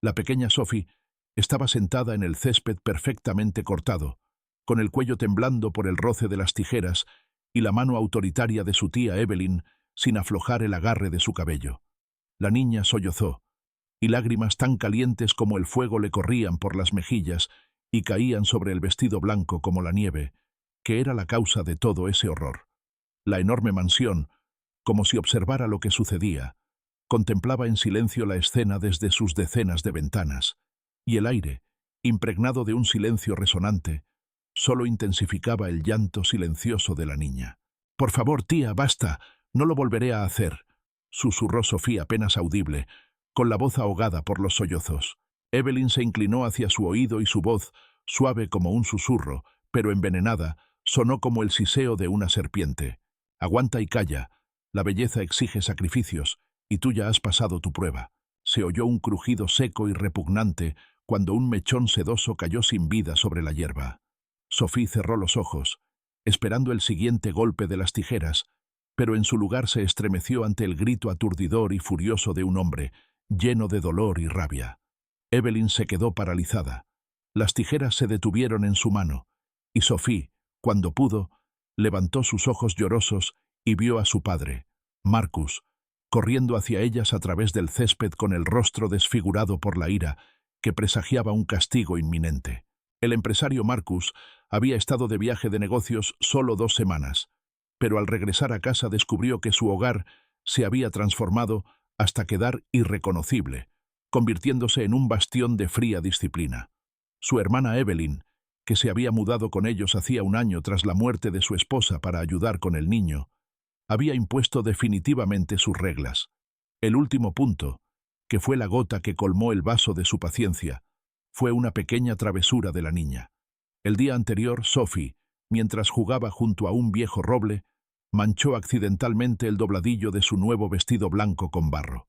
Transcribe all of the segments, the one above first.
La pequeña Sophie estaba sentada en el césped perfectamente cortado, con el cuello temblando por el roce de las tijeras y la mano autoritaria de su tía Evelyn sin aflojar el agarre de su cabello. La niña sollozó, y lágrimas tan calientes como el fuego le corrían por las mejillas y caían sobre el vestido blanco como la nieve, que era la causa de todo ese horror. La enorme mansión, como si observara lo que sucedía, contemplaba en silencio la escena desde sus decenas de ventanas, y el aire, impregnado de un silencio resonante, solo intensificaba el llanto silencioso de la niña. «Por favor, tía, basta, no lo volveré a hacer», susurró Sofía apenas audible, con la voz ahogada por los sollozos. Evelyn se inclinó hacia su oído y su voz, suave como un susurro, pero envenenada, sonó como el siseo de una serpiente. «Aguanta y calla, la belleza exige sacrificios, y tú ya has pasado tu prueba». Se oyó un crujido seco y repugnante cuando un mechón sedoso cayó sin vida sobre la hierba. Sophie cerró los ojos, esperando el siguiente golpe de las tijeras, pero en su lugar se estremeció ante el grito aturdidor y furioso de un hombre, lleno de dolor y rabia. Evelyn se quedó paralizada. Las tijeras se detuvieron en su mano, y Sophie, cuando pudo, levantó sus ojos llorosos y vio a su padre, Marcus, corriendo hacia ellas a través del césped con el rostro desfigurado por la ira, que presagiaba un castigo inminente. El empresario Marcus había estado de viaje de negocios solo 2 semanas, pero al regresar a casa descubrió que su hogar se había transformado hasta quedar irreconocible, convirtiéndose en un bastión de fría disciplina. Su hermana Evelyn, que se había mudado con ellos hacía 1 año tras la muerte de su esposa para ayudar con el niño, había impuesto definitivamente sus reglas. El último punto, que fue la gota que colmó el vaso de su paciencia, fue una pequeña travesura de la niña. El día anterior, Sophie, mientras jugaba junto a un viejo roble, manchó accidentalmente el dobladillo de su nuevo vestido blanco con barro.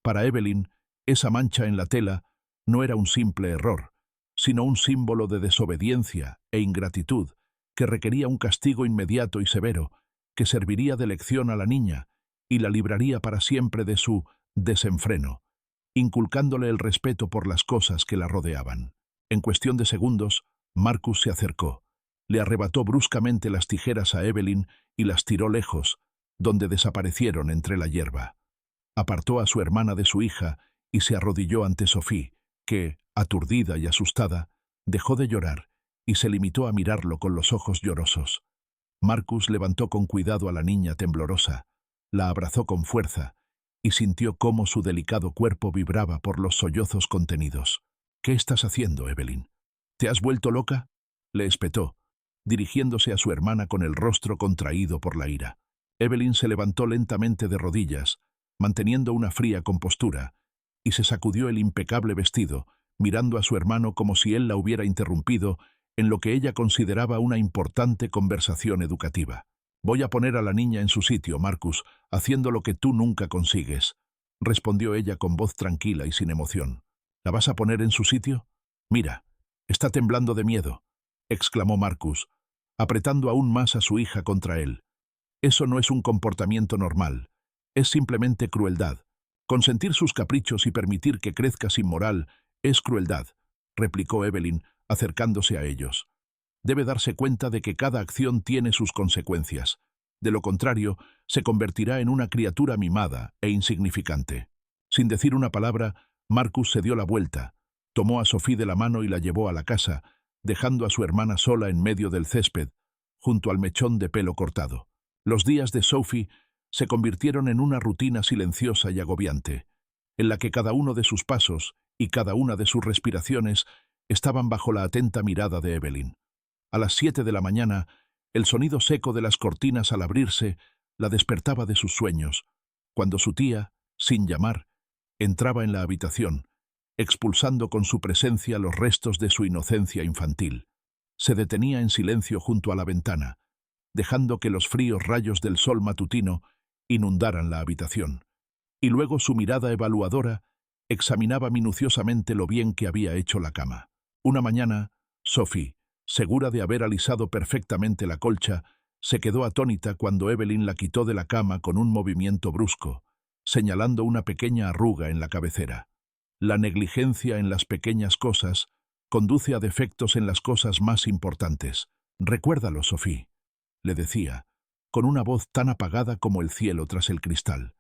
Para Evelyn, esa mancha en la tela no era un simple error, sino un símbolo de desobediencia e ingratitud que requería un castigo inmediato y severo, que serviría de lección a la niña y la libraría para siempre de su desenfreno, inculcándole el respeto por las cosas que la rodeaban. En cuestión de segundos, Marcus se acercó, le arrebató bruscamente las tijeras a Evelyn y las tiró lejos, donde desaparecieron entre la hierba. Apartó a su hermana de su hija y se arrodilló ante Sophie, que, aturdida y asustada, dejó de llorar y se limitó a mirarlo con los ojos llorosos. Marcus levantó con cuidado a la niña temblorosa, la abrazó con fuerza y sintió cómo su delicado cuerpo vibraba por los sollozos contenidos. «¿Qué estás haciendo, Evelyn? ¿Te has vuelto loca?», le espetó, dirigiéndose a su hermana con el rostro contraído por la ira. Evelyn se levantó lentamente de rodillas, manteniendo una fría compostura, y se sacudió el impecable vestido, mirando a su hermano como si él la hubiera interrumpido en lo que ella consideraba una importante conversación educativa. «Voy a poner a la niña en su sitio, Marcus, haciendo lo que tú nunca consigues», respondió ella con voz tranquila y sin emoción. «¿La vas a poner en su sitio? Mira, está temblando de miedo», exclamó Marcus, apretando aún más a su hija contra él. «Eso no es un comportamiento normal, es simplemente crueldad. Consentir sus caprichos y permitir que crezca sin moral es crueldad», replicó Evelyn, acercándose a ellos. «Debe darse cuenta de que cada acción tiene sus consecuencias. De lo contrario, se convertirá en una criatura mimada e insignificante». Sin decir una palabra, Marcus se dio la vuelta, tomó a Sophie de la mano y la llevó a la casa, dejando a su hermana sola en medio del césped, junto al mechón de pelo cortado. Los días de Sophie se convirtieron en una rutina silenciosa y agobiante, en la que cada uno de sus pasos y cada una de sus respiraciones estaban bajo la atenta mirada de Evelyn. A las 7 de la mañana, el sonido seco de las cortinas al abrirse la despertaba de sus sueños, cuando su tía, sin llamar, entraba en la habitación, expulsando con su presencia los restos de su inocencia infantil. Se detenía en silencio junto a la ventana, dejando que los fríos rayos del sol matutino inundaran la habitación, y luego su mirada evaluadora examinaba minuciosamente lo bien que había hecho la cama. Una mañana, Sophie, segura de haber alisado perfectamente la colcha, se quedó atónita cuando Evelyn la quitó de la cama con un movimiento brusco, señalando una pequeña arruga en la cabecera. La negligencia en las pequeñas cosas conduce a defectos en las cosas más importantes. Recuérdalo, Sophie, le decía, con una voz tan apagada como el cielo tras el cristal.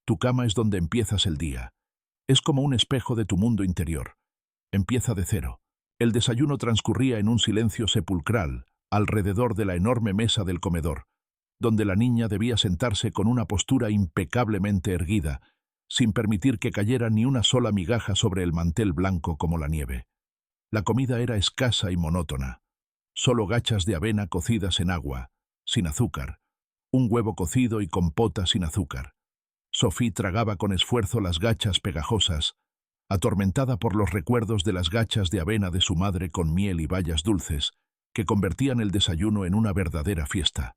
Tu cama es donde empiezas el día. Es como un espejo de tu mundo interior. Empieza de cero. El desayuno transcurría en un silencio sepulcral, alrededor de la enorme mesa del comedor, donde la niña debía sentarse con una postura impecablemente erguida, sin permitir que cayera ni una sola migaja sobre el mantel blanco como la nieve. La comida era escasa y monótona. Solo gachas de avena cocidas en agua, sin azúcar, un huevo cocido y compota sin azúcar. Sophie tragaba con esfuerzo las gachas pegajosas, atormentada por los recuerdos de las gachas de avena de su madre con miel y bayas dulces, que convertían el desayuno en una verdadera fiesta.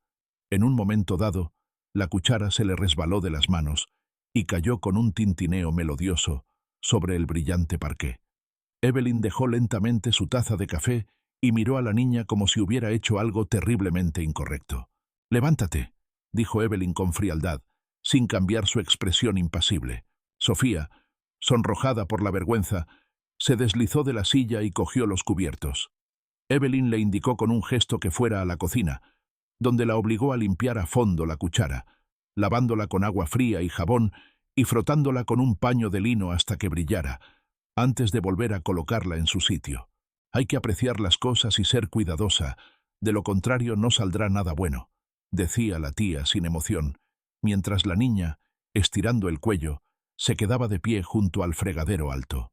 En un momento dado, la cuchara se le resbaló de las manos y cayó con un tintineo melodioso sobre el brillante parqué. Evelyn dejó lentamente su taza de café y miró a la niña como si hubiera hecho algo terriblemente incorrecto. «Levántate», dijo Evelyn con frialdad, sin cambiar su expresión impasible. Sofía, sonrojada por la vergüenza, se deslizó de la silla y cogió los cubiertos. Evelyn le indicó con un gesto que fuera a la cocina, donde la obligó a limpiar a fondo la cuchara, lavándola con agua fría y jabón y frotándola con un paño de lino hasta que brillara, antes de volver a colocarla en su sitio. Hay que apreciar las cosas y ser cuidadosa, de lo contrario no saldrá nada bueno, decía la tía sin emoción, mientras la niña, estirando el cuello, se quedaba de pie junto al fregadero alto.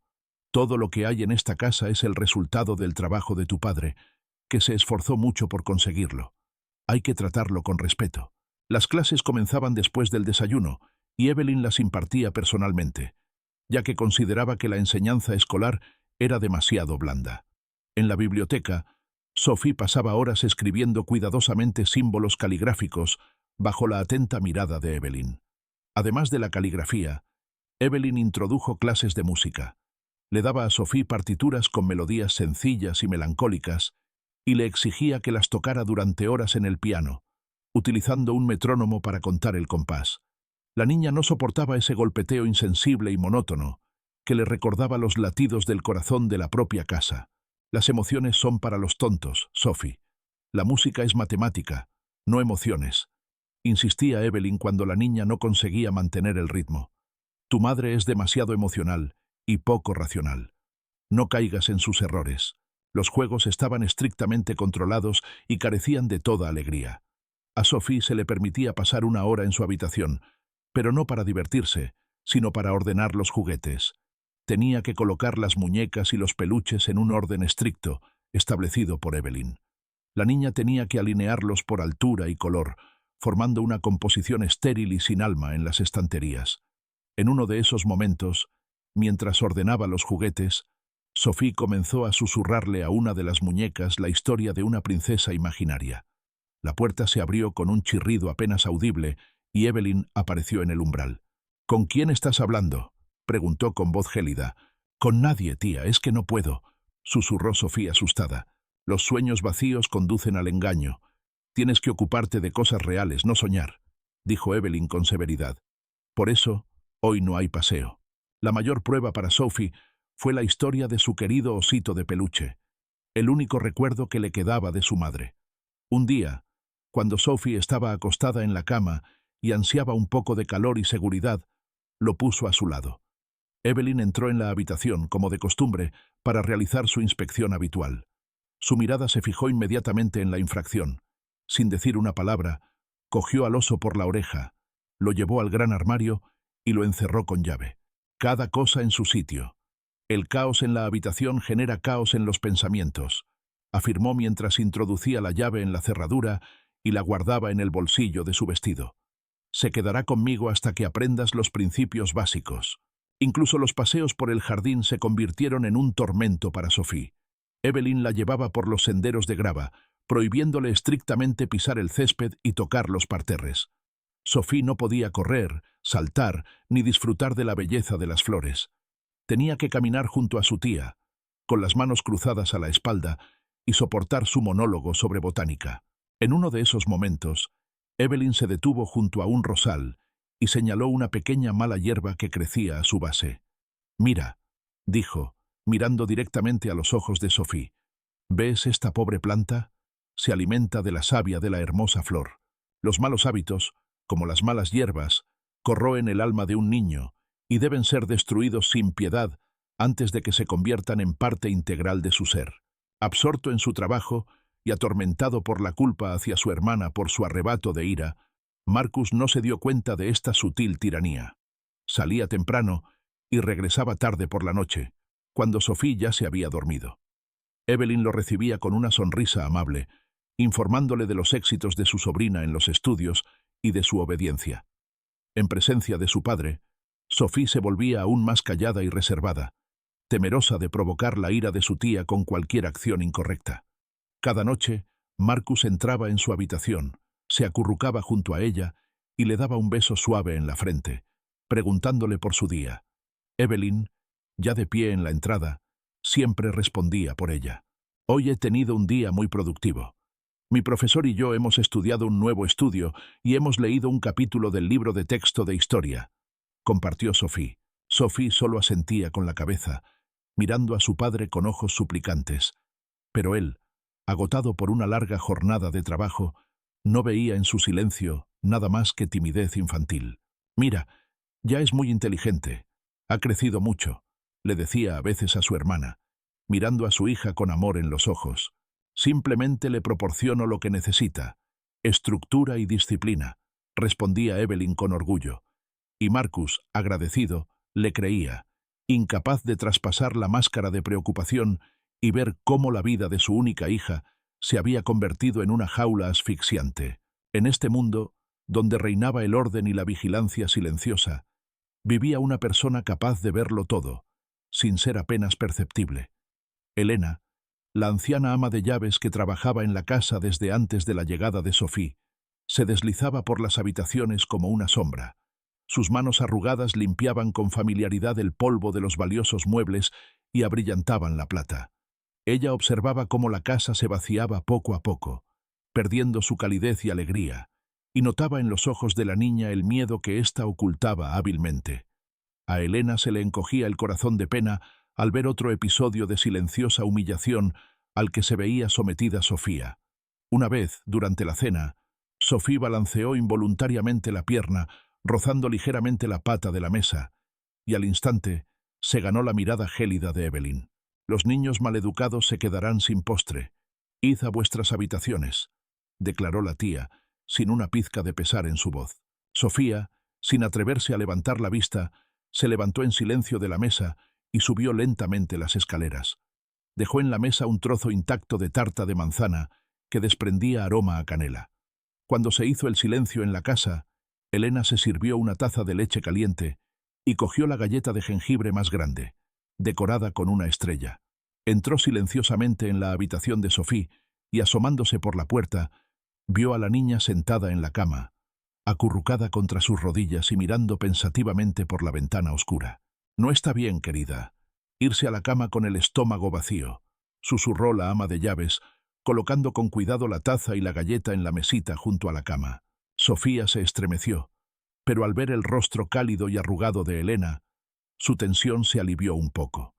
Todo lo que hay en esta casa es el resultado del trabajo de tu padre, que se esforzó mucho por conseguirlo. Hay que tratarlo con respeto. Las clases comenzaban después del desayuno, y Evelyn las impartía personalmente, ya que consideraba que la enseñanza escolar era demasiado blanda. En la biblioteca, Sophie pasaba horas escribiendo cuidadosamente símbolos caligráficos bajo la atenta mirada de Evelyn. Además de la caligrafía, Evelyn introdujo clases de música. Le daba a Sophie partituras con melodías sencillas y melancólicas y le exigía que las tocara durante horas en el piano, utilizando un metrónomo para contar el compás. La niña no soportaba ese golpeteo insensible y monótono que le recordaba los latidos del corazón de la propia casa. Las emociones son para los tontos, Sophie. La música es matemática, no emociones, insistía Evelyn cuando la niña no conseguía mantener el ritmo. Tu madre es demasiado emocional y poco racional. No caigas en sus errores. Los juegos estaban estrictamente controlados y carecían de toda alegría. A Sophie se le permitía pasar una hora en su habitación, pero no para divertirse, sino para ordenar los juguetes. Tenía que colocar las muñecas y los peluches en un orden estricto, establecido por Evelyn. La niña tenía que alinearlos por altura y color, formando una composición estéril y sin alma en las estanterías. En uno de esos momentos, mientras ordenaba los juguetes, Sophie comenzó a susurrarle a una de las muñecas la historia de una princesa imaginaria. La puerta se abrió con un chirrido apenas audible y Evelyn apareció en el umbral. «¿Con quién estás hablando?», preguntó con voz gélida. «Con nadie, tía, es que no puedo», susurró Sophie asustada. «Los sueños vacíos conducen al engaño. Tienes que ocuparte de cosas reales, no soñar», dijo Evelyn con severidad. «Por eso, hoy no hay paseo». La mayor prueba para Sophie fue la historia de su querido osito de peluche, el único recuerdo que le quedaba de su madre. Un día, cuando Sophie estaba acostada en la cama y ansiaba un poco de calor y seguridad, lo puso a su lado. Evelyn entró en la habitación, como de costumbre, para realizar su inspección habitual. Su mirada se fijó inmediatamente en la infracción. Sin decir una palabra, cogió al oso por la oreja, lo llevó al gran armario y lo encerró con llave. Cada cosa en su sitio. El caos en la habitación genera caos en los pensamientos, afirmó mientras introducía la llave en la cerradura y la guardaba en el bolsillo de su vestido. Se quedará conmigo hasta que aprendas los principios básicos. Incluso los paseos por el jardín se convirtieron en un tormento para Sophie. Evelyn la llevaba por los senderos de grava, prohibiéndole estrictamente pisar el césped y tocar los parterres. Sophie no podía correr, saltar, ni disfrutar de la belleza de las flores. Tenía que caminar junto a su tía, con las manos cruzadas a la espalda, y soportar su monólogo sobre botánica. En uno de esos momentos, Evelyn se detuvo junto a un rosal y señaló una pequeña mala hierba que crecía a su base. «Mira», dijo, mirando directamente a los ojos de Sophie. ¿Ves esta pobre planta? Se alimenta de la savia de la hermosa flor. Los malos hábitos, como las malas hierbas, corroen el alma de un niño y deben ser destruidos sin piedad antes de que se conviertan en parte integral de su ser. Absorto en su trabajo y atormentado por la culpa hacia su hermana por su arrebato de ira, Marcus no se dio cuenta de esta sutil tiranía. Salía temprano y regresaba tarde por la noche, cuando Sophie ya se había dormido. Evelyn lo recibía con una sonrisa amable, informándole de los éxitos de su sobrina en los estudios y de su obediencia. En presencia de su padre, Sophie se volvía aún más callada y reservada, temerosa de provocar la ira de su tía con cualquier acción incorrecta. Cada noche, Marcus entraba en su habitación, se acurrucaba junto a ella y le daba un beso suave en la frente, preguntándole por su día. Evelyn, ya de pie en la entrada, siempre respondía por ella. Hoy he tenido un día muy productivo. Mi profesor y yo hemos estudiado un nuevo estudio y hemos leído un capítulo del libro de texto de historia, compartió Sophie. Sophie solo asentía con la cabeza, mirando a su padre con ojos suplicantes. Pero él, agotado por una larga jornada de trabajo, no veía en su silencio nada más que timidez infantil. Mira, ya es muy inteligente. Ha crecido mucho, le decía a veces a su hermana, mirando a su hija con amor en los ojos. Simplemente le proporciono lo que necesita, estructura y disciplina, respondía Evelyn con orgullo. Y Marcus, agradecido, le creía, incapaz de traspasar la máscara de preocupación y ver cómo la vida de su única hija se había convertido en una jaula asfixiante. En este mundo, donde reinaba el orden y la vigilancia silenciosa, vivía una persona capaz de verlo todo, sin ser apenas perceptible. Helena, la anciana ama de llaves que trabajaba en la casa desde antes de la llegada de Sophie, se deslizaba por las habitaciones como una sombra. Sus manos arrugadas limpiaban con familiaridad el polvo de los valiosos muebles y abrillantaban la plata. Ella observaba cómo la casa se vaciaba poco a poco, perdiendo su calidez y alegría, y notaba en los ojos de la niña el miedo que ésta ocultaba hábilmente. A Helena se le encogía el corazón de pena al ver otro episodio de silenciosa humillación al que se veía sometida Sofía. Una vez, durante la cena, Sophie balanceó involuntariamente la pierna, rozando ligeramente la pata de la mesa, y al instante se ganó la mirada gélida de Evelyn. Los niños maleducados se quedarán sin postre. Id a vuestras habitaciones, declaró la tía, sin una pizca de pesar en su voz. Sofía, sin atreverse a levantar la vista, se levantó en silencio de la mesa y subió lentamente las escaleras. Dejó en la mesa un trozo intacto de tarta de manzana que desprendía aroma a canela. Cuando se hizo el silencio en la casa, Helena se sirvió una taza de leche caliente y cogió la galleta de jengibre más grande, decorada con una estrella. Entró silenciosamente en la habitación de Sophie y, asomándose por la puerta, vio a la niña sentada en la cama, acurrucada contra sus rodillas y mirando pensativamente por la ventana oscura. «No está bien, querida. Irse a la cama con el estómago vacío», susurró la ama de llaves, colocando con cuidado la taza y la galleta en la mesita junto a la cama. Sofía se estremeció, pero al ver el rostro cálido y arrugado de Helena, su tensión se alivió un poco.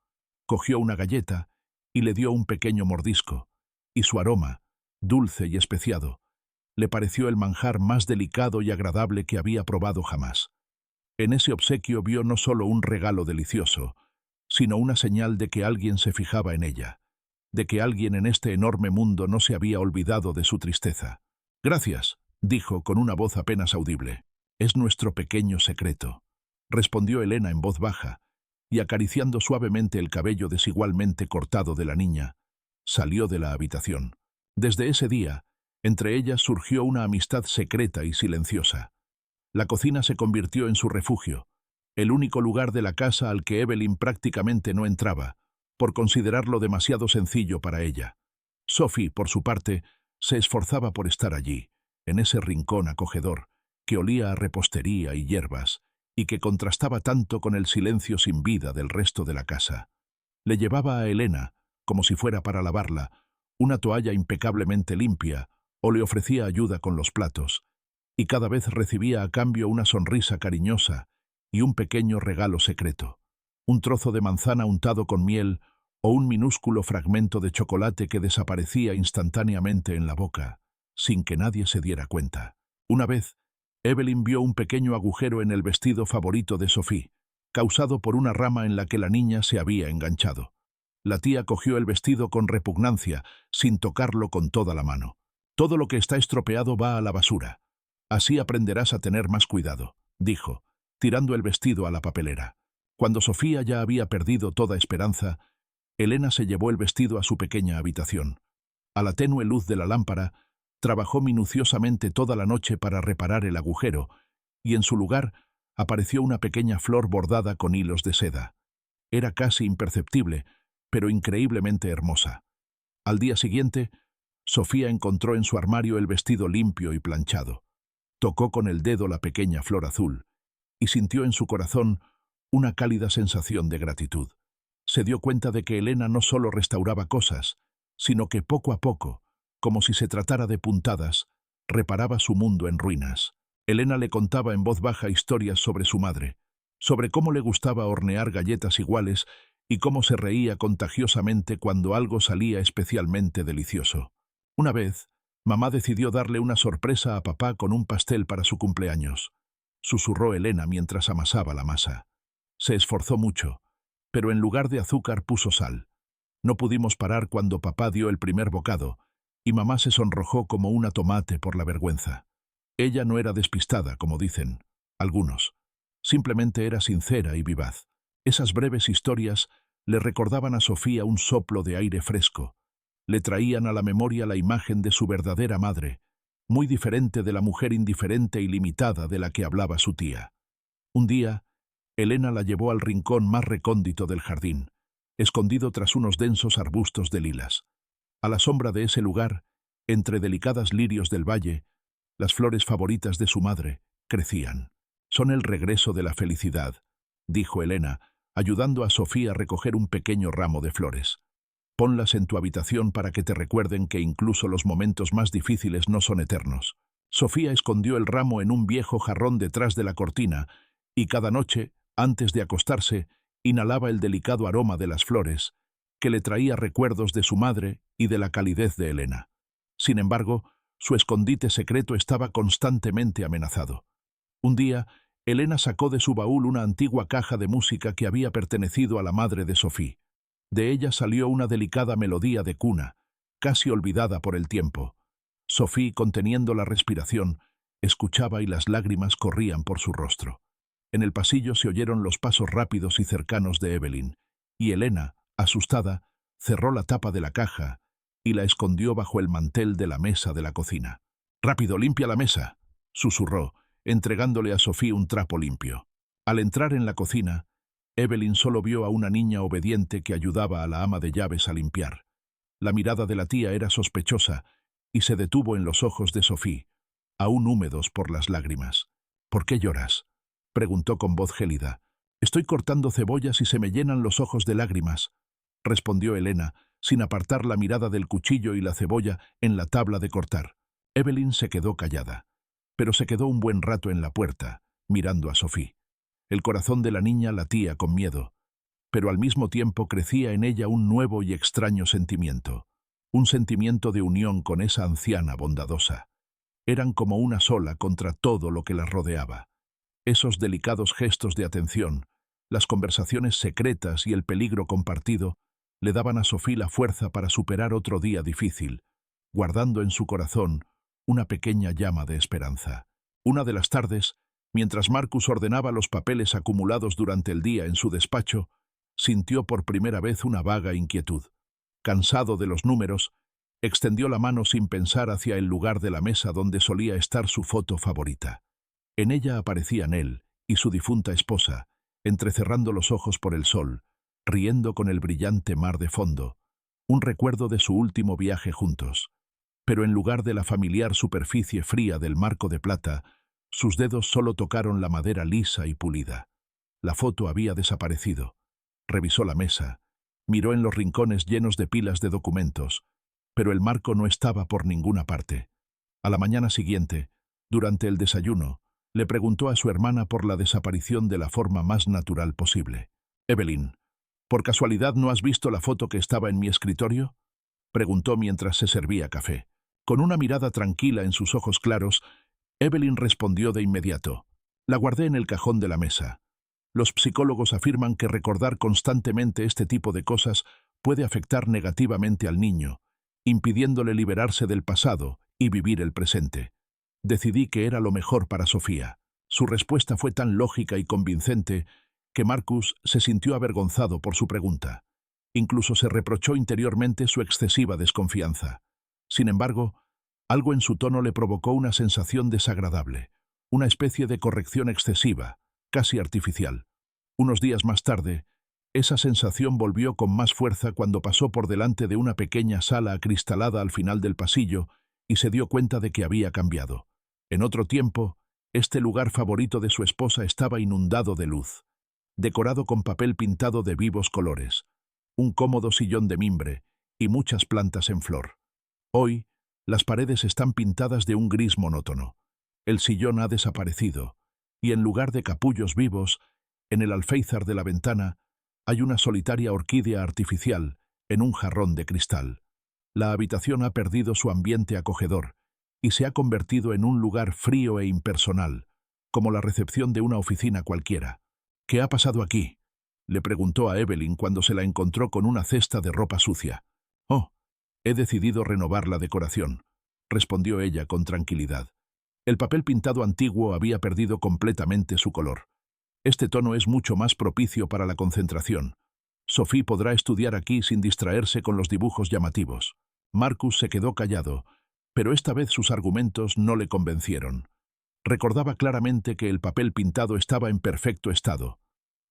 Cogió una galleta y le dio un pequeño mordisco, y su aroma, dulce y especiado, le pareció el manjar más delicado y agradable que había probado jamás. En ese obsequio vio no solo un regalo delicioso, sino una señal de que alguien se fijaba en ella, de que alguien en este enorme mundo no se había olvidado de su tristeza. «Gracias», dijo con una voz apenas audible. «Es nuestro pequeño secreto», respondió Helena en voz baja, y acariciando suavemente el cabello desigualmente cortado de la niña, salió de la habitación. Desde ese día, entre ellas surgió una amistad secreta y silenciosa. La cocina se convirtió en su refugio, el único lugar de la casa al que Evelyn prácticamente no entraba, por considerarlo demasiado sencillo para ella. Sophie, por su parte, se esforzaba por estar allí, en ese rincón acogedor, que olía a repostería y hierbas, y que contrastaba tanto con el silencio sin vida del resto de la casa. Le llevaba a Helena, como si fuera para lavarla, una toalla impecablemente limpia, o le ofrecía ayuda con los platos, y cada vez recibía a cambio una sonrisa cariñosa y un pequeño regalo secreto. un trozo de manzana untado con miel o un minúsculo fragmento de chocolate que desaparecía instantáneamente en la boca, sin que nadie se diera cuenta. Una vez, Evelyn vio un pequeño agujero en el vestido favorito de Sophie, causado por una rama en la que la niña se había enganchado. La tía cogió el vestido con repugnancia, sin tocarlo con toda la mano. «Todo lo que está estropeado va a la basura. Así aprenderás a tener más cuidado», dijo, tirando el vestido a la papelera. Cuando Sofía ya había perdido toda esperanza, Elena se llevó el vestido a su pequeña habitación. A la tenue luz de la lámpara, trabajó minuciosamente toda la noche para reparar el agujero, y en su lugar apareció una pequeña flor bordada con hilos de seda. Era casi imperceptible, pero increíblemente hermosa. Al día siguiente, Sofía encontró en su armario el vestido limpio y planchado. Tocó con el dedo la pequeña flor azul y sintió en su corazón una cálida sensación de gratitud. Se dio cuenta de que Elena no solo restauraba cosas, sino que poco a poco, como si se tratara de puntadas, reparaba su mundo en ruinas. Elena le contaba en voz baja historias sobre su madre, sobre cómo le gustaba hornear galletas iguales y cómo se reía contagiosamente cuando algo salía especialmente delicioso. Una vez, mamá decidió darle una sorpresa a papá con un pastel para su cumpleaños, susurró Elena mientras amasaba la masa. Se esforzó mucho, pero en lugar de azúcar puso sal. No pudimos parar cuando papá dio el primer bocado, y mamá se sonrojó como una tomate por la vergüenza. Ella no era despistada, como dicen algunos. Simplemente era sincera y vivaz. Esas breves historias le recordaban a Sofía un soplo de aire fresco. Le traían a la memoria la imagen de su verdadera madre, muy diferente de la mujer indiferente y limitada de la que hablaba su tía. Un día, Elena la llevó al rincón más recóndito del jardín, escondido tras unos densos arbustos de lilas. A la sombra de ese lugar, entre delicadas lirios del valle, las flores favoritas de su madre crecían. «Son el regreso de la felicidad», dijo Elena, ayudando a Sofía a recoger un pequeño ramo de flores. «Ponlas en tu habitación para que te recuerden que incluso los momentos más difíciles no son eternos». Sofía escondió el ramo en un viejo jarrón detrás de la cortina y cada noche, antes de acostarse, inhalaba el delicado aroma de las flores, que le traía recuerdos de su madre y de la calidez de Elena. Sin embargo, su escondite secreto estaba constantemente amenazado. Un día, Elena sacó de su baúl una antigua caja de música que había pertenecido a la madre de Sophie. De ella salió una delicada melodía de cuna, casi olvidada por el tiempo. Sophie, conteniendo la respiración, escuchaba y las lágrimas corrían por su rostro. En el pasillo se oyeron los pasos rápidos y cercanos de Evelyn, y Elena, asustada, cerró la tapa de la caja y la escondió bajo el mantel de la mesa de la cocina. «¡Rápido, limpia la mesa!», susurró, entregándole a Sophie un trapo limpio. Al entrar en la cocina, Evelyn solo vio a una niña obediente que ayudaba a la ama de llaves a limpiar. La mirada de la tía era sospechosa y se detuvo en los ojos de Sophie, aún húmedos por las lágrimas. «¿Por qué lloras?», preguntó con voz gélida. «Estoy cortando cebollas y se me llenan los ojos de lágrimas», respondió Elena, sin apartar la mirada del cuchillo y la cebolla en la tabla de cortar. Evelyn se quedó callada, pero se quedó un buen rato en la puerta, mirando a Sophie. El corazón de la niña latía con miedo, pero al mismo tiempo crecía en ella un nuevo y extraño sentimiento, un sentimiento de unión con esa anciana bondadosa. Eran como una sola contra todo lo que las rodeaba. Esos delicados gestos de atención, las conversaciones secretas y el peligro compartido le daban a Sophie la fuerza para superar otro día difícil, guardando en su corazón una pequeña llama de esperanza. Una de las tardes, mientras Marcus ordenaba los papeles acumulados durante el día en su despacho, sintió por primera vez una vaga inquietud. Cansado de los números, extendió la mano sin pensar hacia el lugar de la mesa donde solía estar su foto favorita. En ella aparecían él y su difunta esposa, entrecerrando los ojos por el sol, riendo con el brillante mar de fondo, un recuerdo de su último viaje juntos. Pero en lugar de la familiar superficie fría del marco de plata, sus dedos solo tocaron la madera lisa y pulida. La foto había desaparecido. Revisó la mesa, miró en los rincones llenos de pilas de documentos, pero el marco no estaba por ninguna parte. A la mañana siguiente, durante el desayuno, le preguntó a su hermana por la desaparición de la forma más natural posible. Evelyn, ¿por casualidad no has visto la foto que estaba en mi escritorio?, preguntó mientras se servía café. Con una mirada tranquila en sus ojos claros, Evelyn respondió de inmediato. La guardé en el cajón de la mesa. Los psicólogos afirman que recordar constantemente este tipo de cosas puede afectar negativamente al niño, impidiéndole liberarse del pasado y vivir el presente. Decidí que era lo mejor para Sofía. Su respuesta fue tan lógica y convincente que Marcus se sintió avergonzado por su pregunta. Incluso se reprochó interiormente su excesiva desconfianza. Sin embargo, algo en su tono le provocó una sensación desagradable, una especie de corrección excesiva, casi artificial. Unos días más tarde, esa sensación volvió con más fuerza cuando pasó por delante de una pequeña sala acristalada al final del pasillo y se dio cuenta de que había cambiado. En otro tiempo, este lugar favorito de su esposa estaba inundado de luz, decorado con papel pintado de vivos colores, un cómodo sillón de mimbre y muchas plantas en flor. Hoy, las paredes están pintadas de un gris monótono. El sillón ha desaparecido, y en lugar de capullos vivos, en el alféizar de la ventana, hay una solitaria orquídea artificial en un jarrón de cristal. La habitación ha perdido su ambiente acogedor y se ha convertido en un lugar frío e impersonal, como la recepción de una oficina cualquiera. «¿Qué ha pasado aquí?», le preguntó a Evelyn cuando se la encontró con una cesta de ropa sucia. «Oh, he decidido renovar la decoración», respondió ella con tranquilidad. El papel pintado antiguo había perdido completamente su color. Este tono es mucho más propicio para la concentración. Sophie podrá estudiar aquí sin distraerse con los dibujos llamativos. Marcus se quedó callado, pero esta vez sus argumentos no le convencieron. Recordaba claramente que el papel pintado estaba en perfecto estado.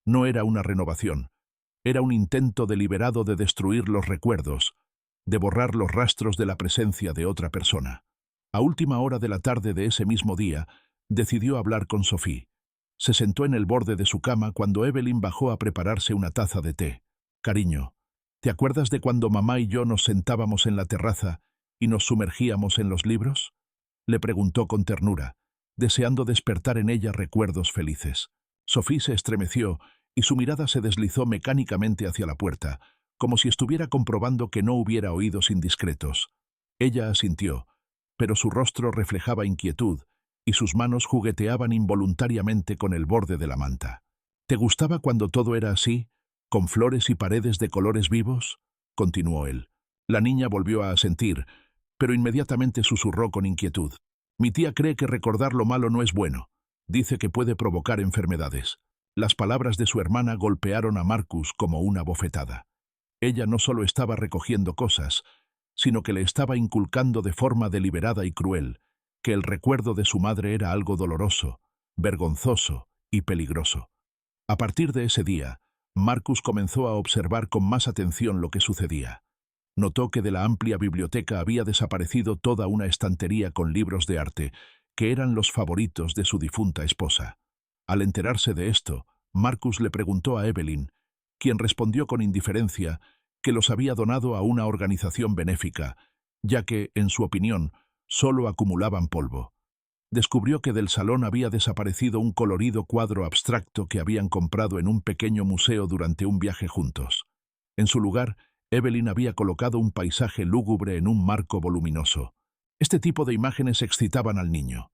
No era una renovación. Era un intento deliberado de destruir los recuerdos, de borrar los rastros de la presencia de otra persona. A última hora de la tarde de ese mismo día, decidió hablar con Sophie. Se sentó en el borde de su cama cuando Evelyn bajó a prepararse una taza de té. «Cariño, ¿te acuerdas de cuando mamá y yo nos sentábamos en la terraza y nos sumergíamos en los libros?», le preguntó con ternura, deseando despertar en ella recuerdos felices. Sophie se estremeció y su mirada se deslizó mecánicamente hacia la puerta, como si estuviera comprobando que no hubiera oídos indiscretos. Ella asintió, pero su rostro reflejaba inquietud y sus manos jugueteaban involuntariamente con el borde de la manta. «¿Te gustaba cuando todo era así, con flores y paredes de colores vivos?», continuó él. La niña volvió a asentir, pero inmediatamente susurró con inquietud. «Mi tía cree que recordar lo malo no es bueno. Dice que puede provocar enfermedades». Las palabras de su hermana golpearon a Marcus como una bofetada. Ella no solo estaba recogiendo cosas, sino que le estaba inculcando de forma deliberada y cruel que el recuerdo de su madre era algo doloroso, vergonzoso y peligroso. A partir de ese día, Marcus comenzó a observar con más atención lo que sucedía. Notó que de la amplia biblioteca había desaparecido toda una estantería con libros de arte, que eran los favoritos de su difunta esposa. Al enterarse de esto, Marcus le preguntó a Evelyn, quien respondió con indiferencia que los había donado a una organización benéfica, ya que, en su opinión, solo acumulaban polvo. Descubrió que del salón había desaparecido un colorido cuadro abstracto que habían comprado en un pequeño museo durante un viaje juntos. En su lugar, Evelyn había colocado un paisaje lúgubre en un marco voluminoso. «Este tipo de imágenes excitaban al niño»,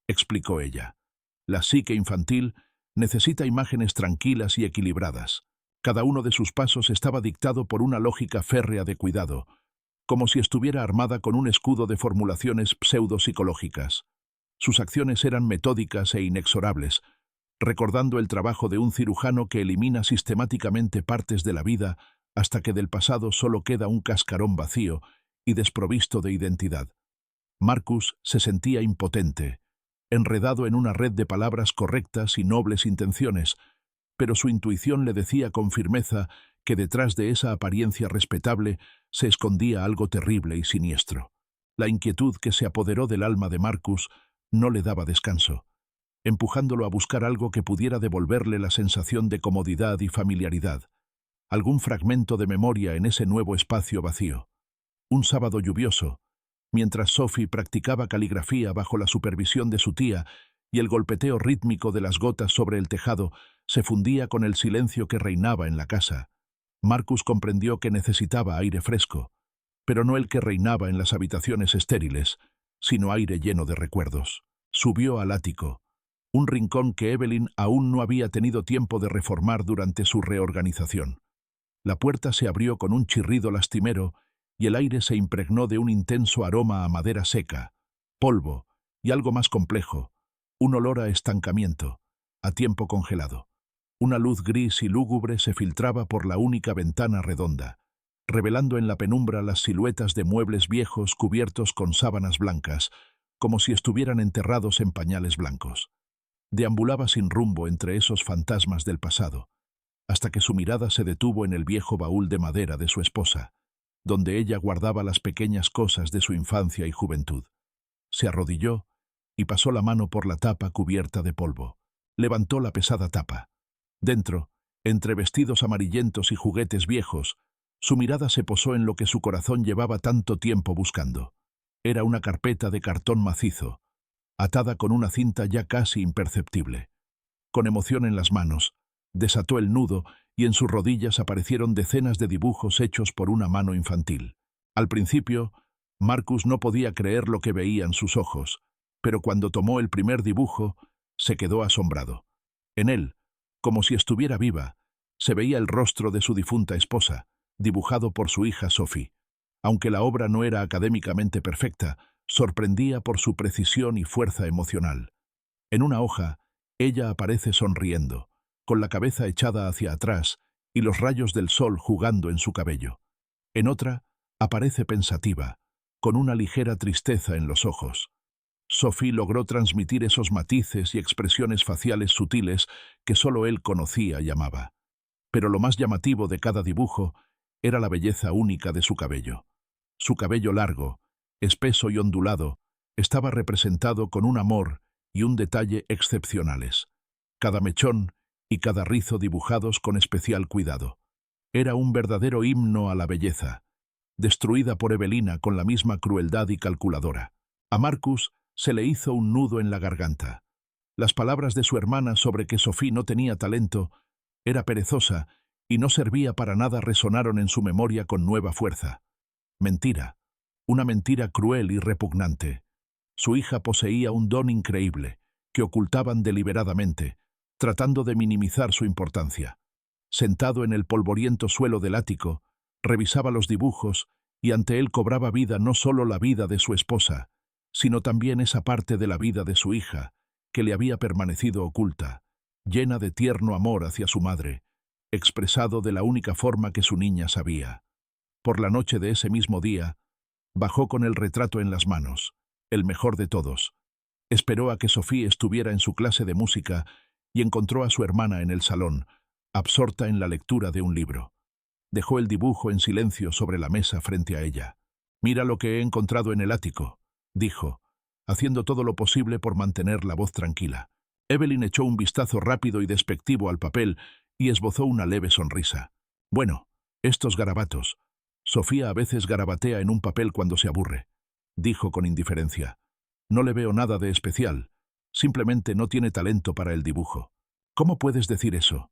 explicó ella. «La psique infantil necesita imágenes tranquilas y equilibradas. Cada uno de sus pasos estaba dictado por una lógica férrea de cuidado, como si estuviera armada con un escudo de formulaciones pseudopsicológicas. Sus acciones eran metódicas e inexorables, recordando el trabajo de un cirujano que elimina sistemáticamente partes de la vida hasta que del pasado solo queda un cascarón vacío y desprovisto de identidad. Marcus se sentía impotente, enredado en una red de palabras correctas y nobles intenciones, pero su intuición le decía con firmeza que detrás de esa apariencia respetable se escondía algo terrible y siniestro. La inquietud que se apoderó del alma de Marcus no le daba descanso, empujándolo a buscar algo que pudiera devolverle la sensación de comodidad y familiaridad, algún fragmento de memoria en ese nuevo espacio vacío. Un sábado lluvioso, mientras Sophie practicaba caligrafía bajo la supervisión de su tía y el golpeteo rítmico de las gotas sobre el tejado Se fundía con el silencio que reinaba en la casa. Marcus comprendió que necesitaba aire fresco, pero no el que reinaba en las habitaciones estériles, sino aire lleno de recuerdos. Subió al ático, un rincón que Evelyn aún no había tenido tiempo de reformar durante su reorganización. La puerta se abrió con un chirrido lastimero y el aire se impregnó de un intenso aroma a madera seca, polvo y algo más complejo, un olor a estancamiento, a tiempo congelado. Una luz gris y lúgubre se filtraba por la única ventana redonda, revelando en la penumbra las siluetas de muebles viejos cubiertos con sábanas blancas, como si estuvieran enterrados en pañales blancos. Deambulaba sin rumbo entre esos fantasmas del pasado, hasta que su mirada se detuvo en el viejo baúl de madera de su esposa, donde ella guardaba las pequeñas cosas de su infancia y juventud. Se arrodilló y pasó la mano por la tapa cubierta de polvo. Levantó la pesada tapa. Dentro, entre vestidos amarillentos y juguetes viejos, su mirada se posó en lo que su corazón llevaba tanto tiempo buscando. Era una carpeta de cartón macizo, atada con una cinta ya casi imperceptible. Con emoción en las manos, desató el nudo y en sus rodillas aparecieron decenas de dibujos hechos por una mano infantil. Al principio, Marcus no podía creer lo que veían sus ojos, pero cuando tomó el primer dibujo, se quedó asombrado. En él, como si estuviera viva, se veía el rostro de su difunta esposa, dibujado por su hija Sophie. Aunque la obra no era académicamente perfecta, sorprendía por su precisión y fuerza emocional. En una hoja, ella aparece sonriendo, con la cabeza echada hacia atrás y los rayos del sol jugando en su cabello. En otra, aparece pensativa, con una ligera tristeza en los ojos. Sophie logró transmitir esos matices y expresiones faciales sutiles que solo él conocía y amaba. Pero lo más llamativo de cada dibujo era la belleza única de su cabello. Su cabello largo, espeso y ondulado, estaba representado con un amor y un detalle excepcionales. Cada mechón y cada rizo dibujados con especial cuidado. Era un verdadero himno a la belleza, destruida por Evelina con la misma crueldad y calculadora. A Marcus se le hizo un nudo en la garganta. Las palabras de su hermana sobre que Sophie no tenía talento, era perezosa y no servía para nada resonaron en su memoria con nueva fuerza. Mentira, una mentira cruel y repugnante. Su hija poseía un don increíble, que ocultaban deliberadamente, tratando de minimizar su importancia. Sentado en el polvoriento suelo del ático, revisaba los dibujos y ante él cobraba vida no solo la vida de su esposa, sino también esa parte de la vida de su hija, que le había permanecido oculta, llena de tierno amor hacia su madre, expresado de la única forma que su niña sabía. Por la noche de ese mismo día, bajó con el retrato en las manos, el mejor de todos. Esperó a que Sophie estuviera en su clase de música y encontró a su hermana en el salón, absorta en la lectura de un libro. Dejó el dibujo en silencio sobre la mesa frente a ella. «Mira lo que he encontrado en el ático», dijo, haciendo todo lo posible por mantener la voz tranquila. Evelyn echó un vistazo rápido y despectivo al papel y esbozó una leve sonrisa. «Bueno, estos garabatos. Sofía a veces garabatea en un papel cuando se aburre», dijo con indiferencia. «No le veo nada de especial. Simplemente no tiene talento para el dibujo». «¿Cómo puedes decir eso?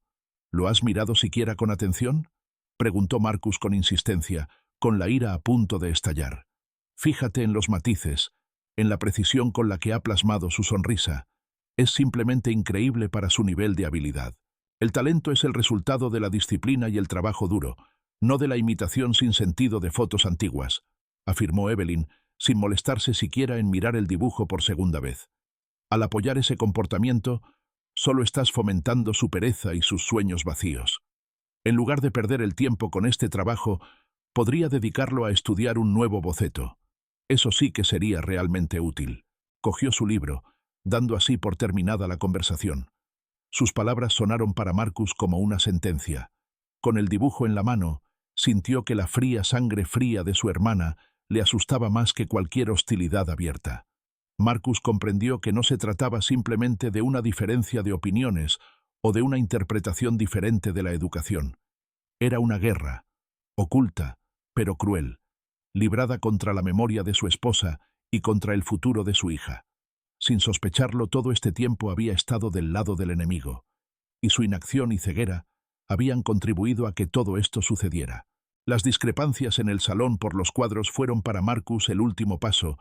¿Lo has mirado siquiera con atención?», preguntó Marcus con insistencia, con la ira a punto de estallar. «Fíjate en los matices, en la precisión con la que ha plasmado su sonrisa. Es simplemente increíble para su nivel de habilidad. El talento es el resultado de la disciplina y el trabajo duro, no de la imitación sin sentido de fotos antiguas», afirmó Evelyn, sin molestarse siquiera en mirar el dibujo por segunda vez. «Al apoyar ese comportamiento, solo estás fomentando su pereza y sus sueños vacíos. En lugar de perder el tiempo con este trabajo, podría dedicarlo a estudiar un nuevo boceto. Eso sí que sería realmente útil». Cogió su libro, dando así por terminada la conversación. Sus palabras sonaron para Marcus como una sentencia. Con el dibujo en la mano, sintió que la fría sangre fría de su hermana le asustaba más que cualquier hostilidad abierta. Marcus comprendió que no se trataba simplemente de una diferencia de opiniones o de una interpretación diferente de la educación. Era una guerra, oculta, pero cruel, librada contra la memoria de su esposa y contra el futuro de su hija. Sin sospecharlo, todo este tiempo había estado del lado del enemigo. y su inacción y ceguera habían contribuido a que todo esto sucediera. Las discrepancias en el salón por los cuadros fueron para Marcus el último paso,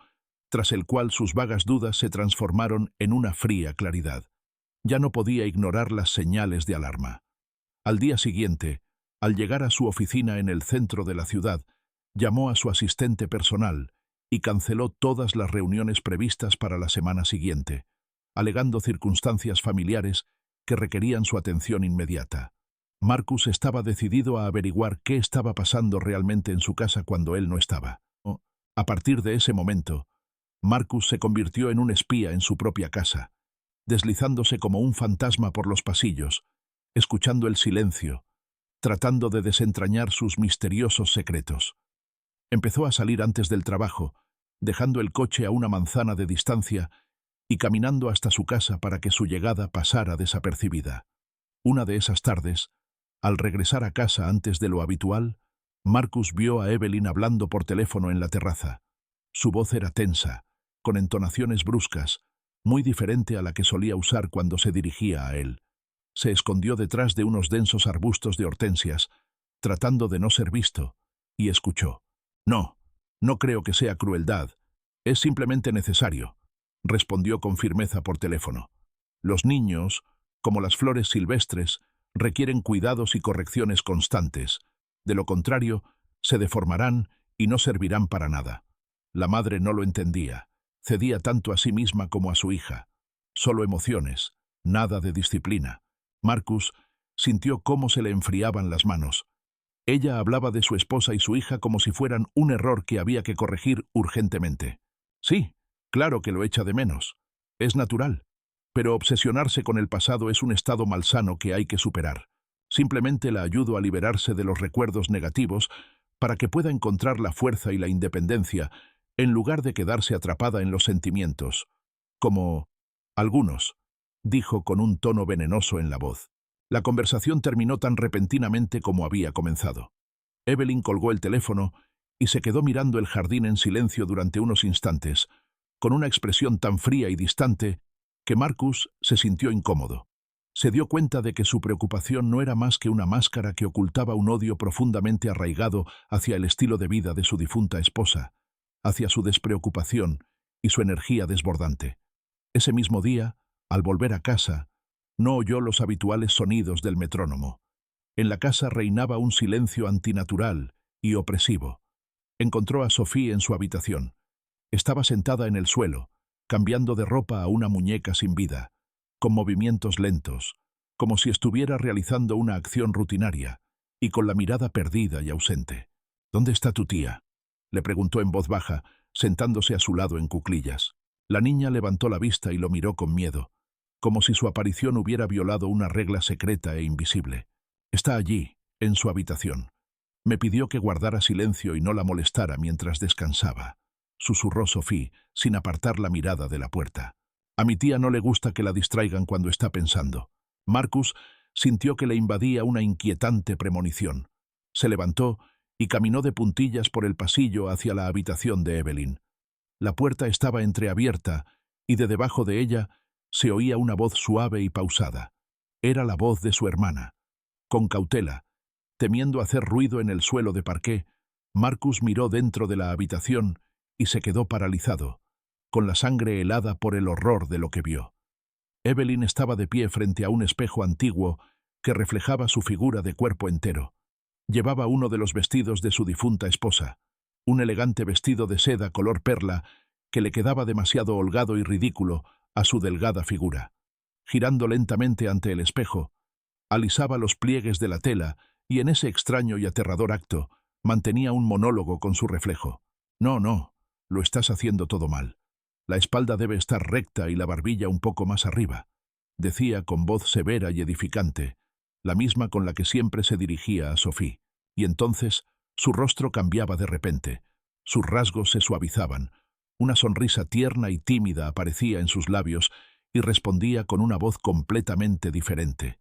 tras el cual sus vagas dudas se transformaron en una fría claridad. Ya no podía ignorar las señales de alarma. Al día siguiente, al llegar a su oficina en el centro de la ciudad, llamó a su asistente personal y canceló todas las reuniones previstas para la semana siguiente, alegando circunstancias familiares que requerían su atención inmediata. Marcus estaba decidido a averiguar qué estaba pasando realmente en su casa cuando él no estaba. A partir de ese momento, Marcus se convirtió en un espía en su propia casa, deslizándose como un fantasma por los pasillos, escuchando el silencio, tratando de desentrañar sus misteriosos secretos. Empezó a salir antes del trabajo, dejando el coche a una manzana de distancia y caminando hasta su casa para que su llegada pasara desapercibida. Una de esas tardes, al regresar a casa antes de lo habitual, Marcus vio a Evelyn hablando por teléfono en la terraza. Su voz era tensa, con entonaciones bruscas, muy diferente a la que solía usar cuando se dirigía a él. Se escondió detrás de unos densos arbustos de hortensias, tratando de no ser visto, y escuchó. No creo que sea crueldad. Es simplemente necesario, respondió con firmeza por teléfono. Los niños, como las flores silvestres, requieren cuidados y correcciones constantes. De lo contrario, se deformarán y no servirán para nada. La madre no lo entendía. Cedía tanto a sí misma como a su hija. Solo emociones, nada de disciplina. Marcus sintió cómo se le enfriaban las manos. Ella hablaba de su esposa y su hija como si fueran un error que había que corregir urgentemente. Sí, claro que lo echa de menos. Es natural. Pero obsesionarse con el pasado es un estado malsano que hay que superar. Simplemente la ayudo a liberarse de los recuerdos negativos para que pueda encontrar la fuerza y la independencia en lugar de quedarse atrapada en los sentimientos. Como algunos, dijo con un tono venenoso en la voz. La conversación terminó tan repentinamente como había comenzado. Evelyn colgó el teléfono y se quedó mirando el jardín en silencio durante unos instantes, con una expresión tan fría y distante que Marcus se sintió incómodo. Se dio cuenta de que su preocupación no era más que una máscara que ocultaba un odio profundamente arraigado hacia el estilo de vida de su difunta esposa, hacia su despreocupación y su energía desbordante. Ese mismo día, al volver a casa, no oyó los habituales sonidos del metrónomo. En la casa reinaba un silencio antinatural y opresivo. Encontró a Sophie en su habitación. Estaba sentada en el suelo, cambiando de ropa a una muñeca sin vida, con movimientos lentos, como si estuviera realizando una acción rutinaria, y con la mirada perdida y ausente. «¿Dónde está tu tía?», le preguntó en voz baja, sentándose a su lado en cuclillas. La niña levantó la vista y lo miró con miedo, como si su aparición hubiera violado una regla secreta e invisible. «Está allí, en su habitación. Me pidió que guardara silencio y no la molestara mientras descansaba», susurró Sophie, sin apartar la mirada de la puerta. «A mi tía no le gusta que la distraigan cuando está pensando». Marcus sintió que le invadía una inquietante premonición. Se levantó y caminó de puntillas por el pasillo hacia la habitación de Evelyn. La puerta estaba entreabierta y de debajo de ella se oía una voz suave y pausada. Era la voz de su hermana. Con cautela, temiendo hacer ruido en el suelo de parqué, Marcus miró dentro de la habitación y se quedó paralizado, con la sangre helada por el horror de lo que vio. Evelyn estaba de pie frente a un espejo antiguo que reflejaba su figura de cuerpo entero. Llevaba uno de los vestidos de su difunta esposa, un elegante vestido de seda color perla que le quedaba demasiado holgado y ridículo a su delgada figura. Girando lentamente ante el espejo, alisaba los pliegues de la tela y en ese extraño y aterrador acto mantenía un monólogo con su reflejo. «No, lo estás haciendo todo mal. La espalda debe estar recta y la barbilla un poco más arriba», decía con voz severa y edificante, la misma con la que siempre se dirigía a Sophie. Y entonces su rostro cambiaba de repente, sus rasgos se suavizaban, una sonrisa tierna y tímida aparecía en sus labios y respondía con una voz completamente diferente,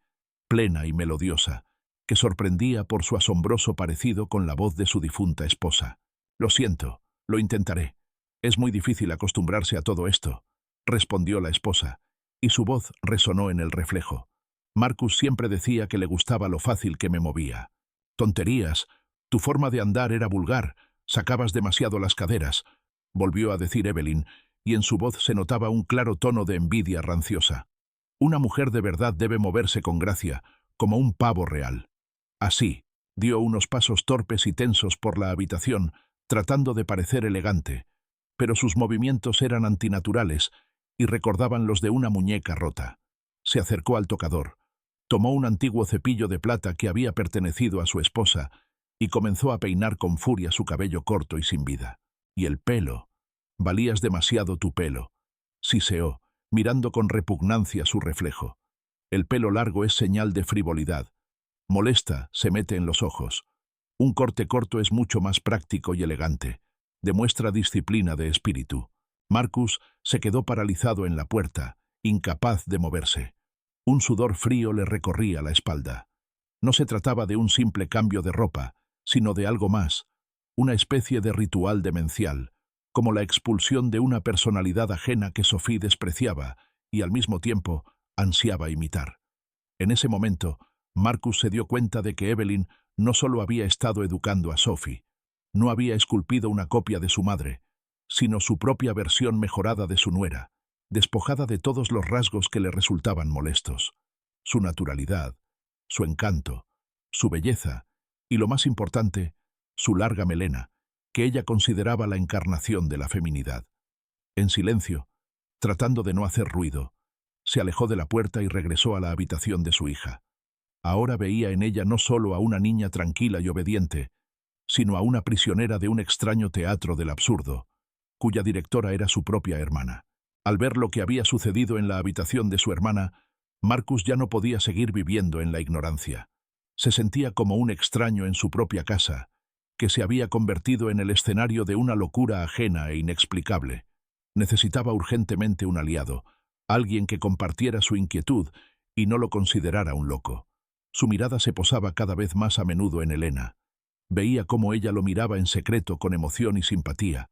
plena y melodiosa, que sorprendía por su asombroso parecido con la voz de su difunta esposa. «Lo siento, lo intentaré. Es muy difícil acostumbrarse a todo esto», respondió la esposa, y su voz resonó en el reflejo. Marcus siempre decía que le gustaba lo fácil que me movía. Tonterías. Tu forma de andar era vulgar. Sacabas demasiado las caderas, volvió a decir Evelyn, y en su voz se notaba un claro tono de envidia ranciosa. Una mujer de verdad debe moverse con gracia, como un pavo real. Así, dio unos pasos torpes y tensos por la habitación, tratando de parecer elegante, pero sus movimientos eran antinaturales y recordaban los de una muñeca rota. Se acercó al tocador, tomó un antiguo cepillo de plata que había pertenecido a su esposa y comenzó a peinar con furia su cabello corto y sin vida. Y el pelo. Valías demasiado tu pelo, siseó, mirando con repugnancia su reflejo. El pelo largo es señal de frivolidad. Molesta, se mete en los ojos. Un corte corto es mucho más práctico y elegante. Demuestra disciplina de espíritu. Marcus se quedó paralizado en la puerta, incapaz de moverse. Un sudor frío le recorría la espalda. No se trataba de un simple cambio de ropa, sino de algo más, una especie de ritual demencial, como la expulsión de una personalidad ajena que Sophie despreciaba y al mismo tiempo ansiaba imitar. En ese momento, Marcus se dio cuenta de que Evelyn no solo había estado educando a Sophie, no había esculpido una copia de su madre, sino su propia versión mejorada de su nuera, despojada de todos los rasgos que le resultaban molestos. Su naturalidad, su encanto, su belleza y, lo más importante, su larga melena, que ella consideraba la encarnación de la feminidad. En silencio, tratando de no hacer ruido, se alejó de la puerta y regresó a la habitación de su hija. Ahora veía en ella no solo a una niña tranquila y obediente, sino a una prisionera de un extraño teatro del absurdo, cuya directora era su propia hermana. Al ver lo que había sucedido en la habitación de su hermana, Marcus ya no podía seguir viviendo en la ignorancia. Se sentía como un extraño en su propia casa, que se había convertido en el escenario de una locura ajena e inexplicable. Necesitaba urgentemente un aliado, alguien que compartiera su inquietud y no lo considerara un loco. Su mirada se posaba cada vez más a menudo en Helena. Veía cómo ella lo miraba en secreto con emoción y simpatía,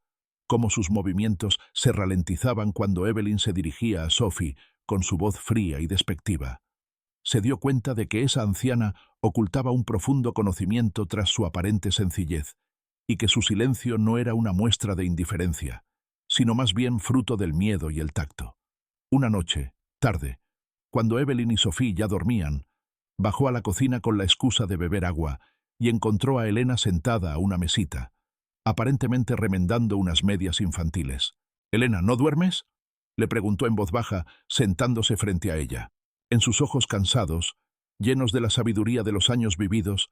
cómo sus movimientos se ralentizaban cuando Evelyn se dirigía a Sophie con su voz fría y despectiva. Se dio cuenta de que esa anciana ocultaba un profundo conocimiento tras su aparente sencillez, y que su silencio no era una muestra de indiferencia, sino más bien fruto del miedo y el tacto. Una noche, tarde, cuando Evelyn y Sophie ya dormían, bajó a la cocina con la excusa de beber agua y encontró a Helena sentada a una mesita, aparentemente remendando unas medias infantiles. «Helena, ¿no duermes?», le preguntó en voz baja, sentándose frente a ella. En sus ojos cansados, llenos de la sabiduría de los años vividos,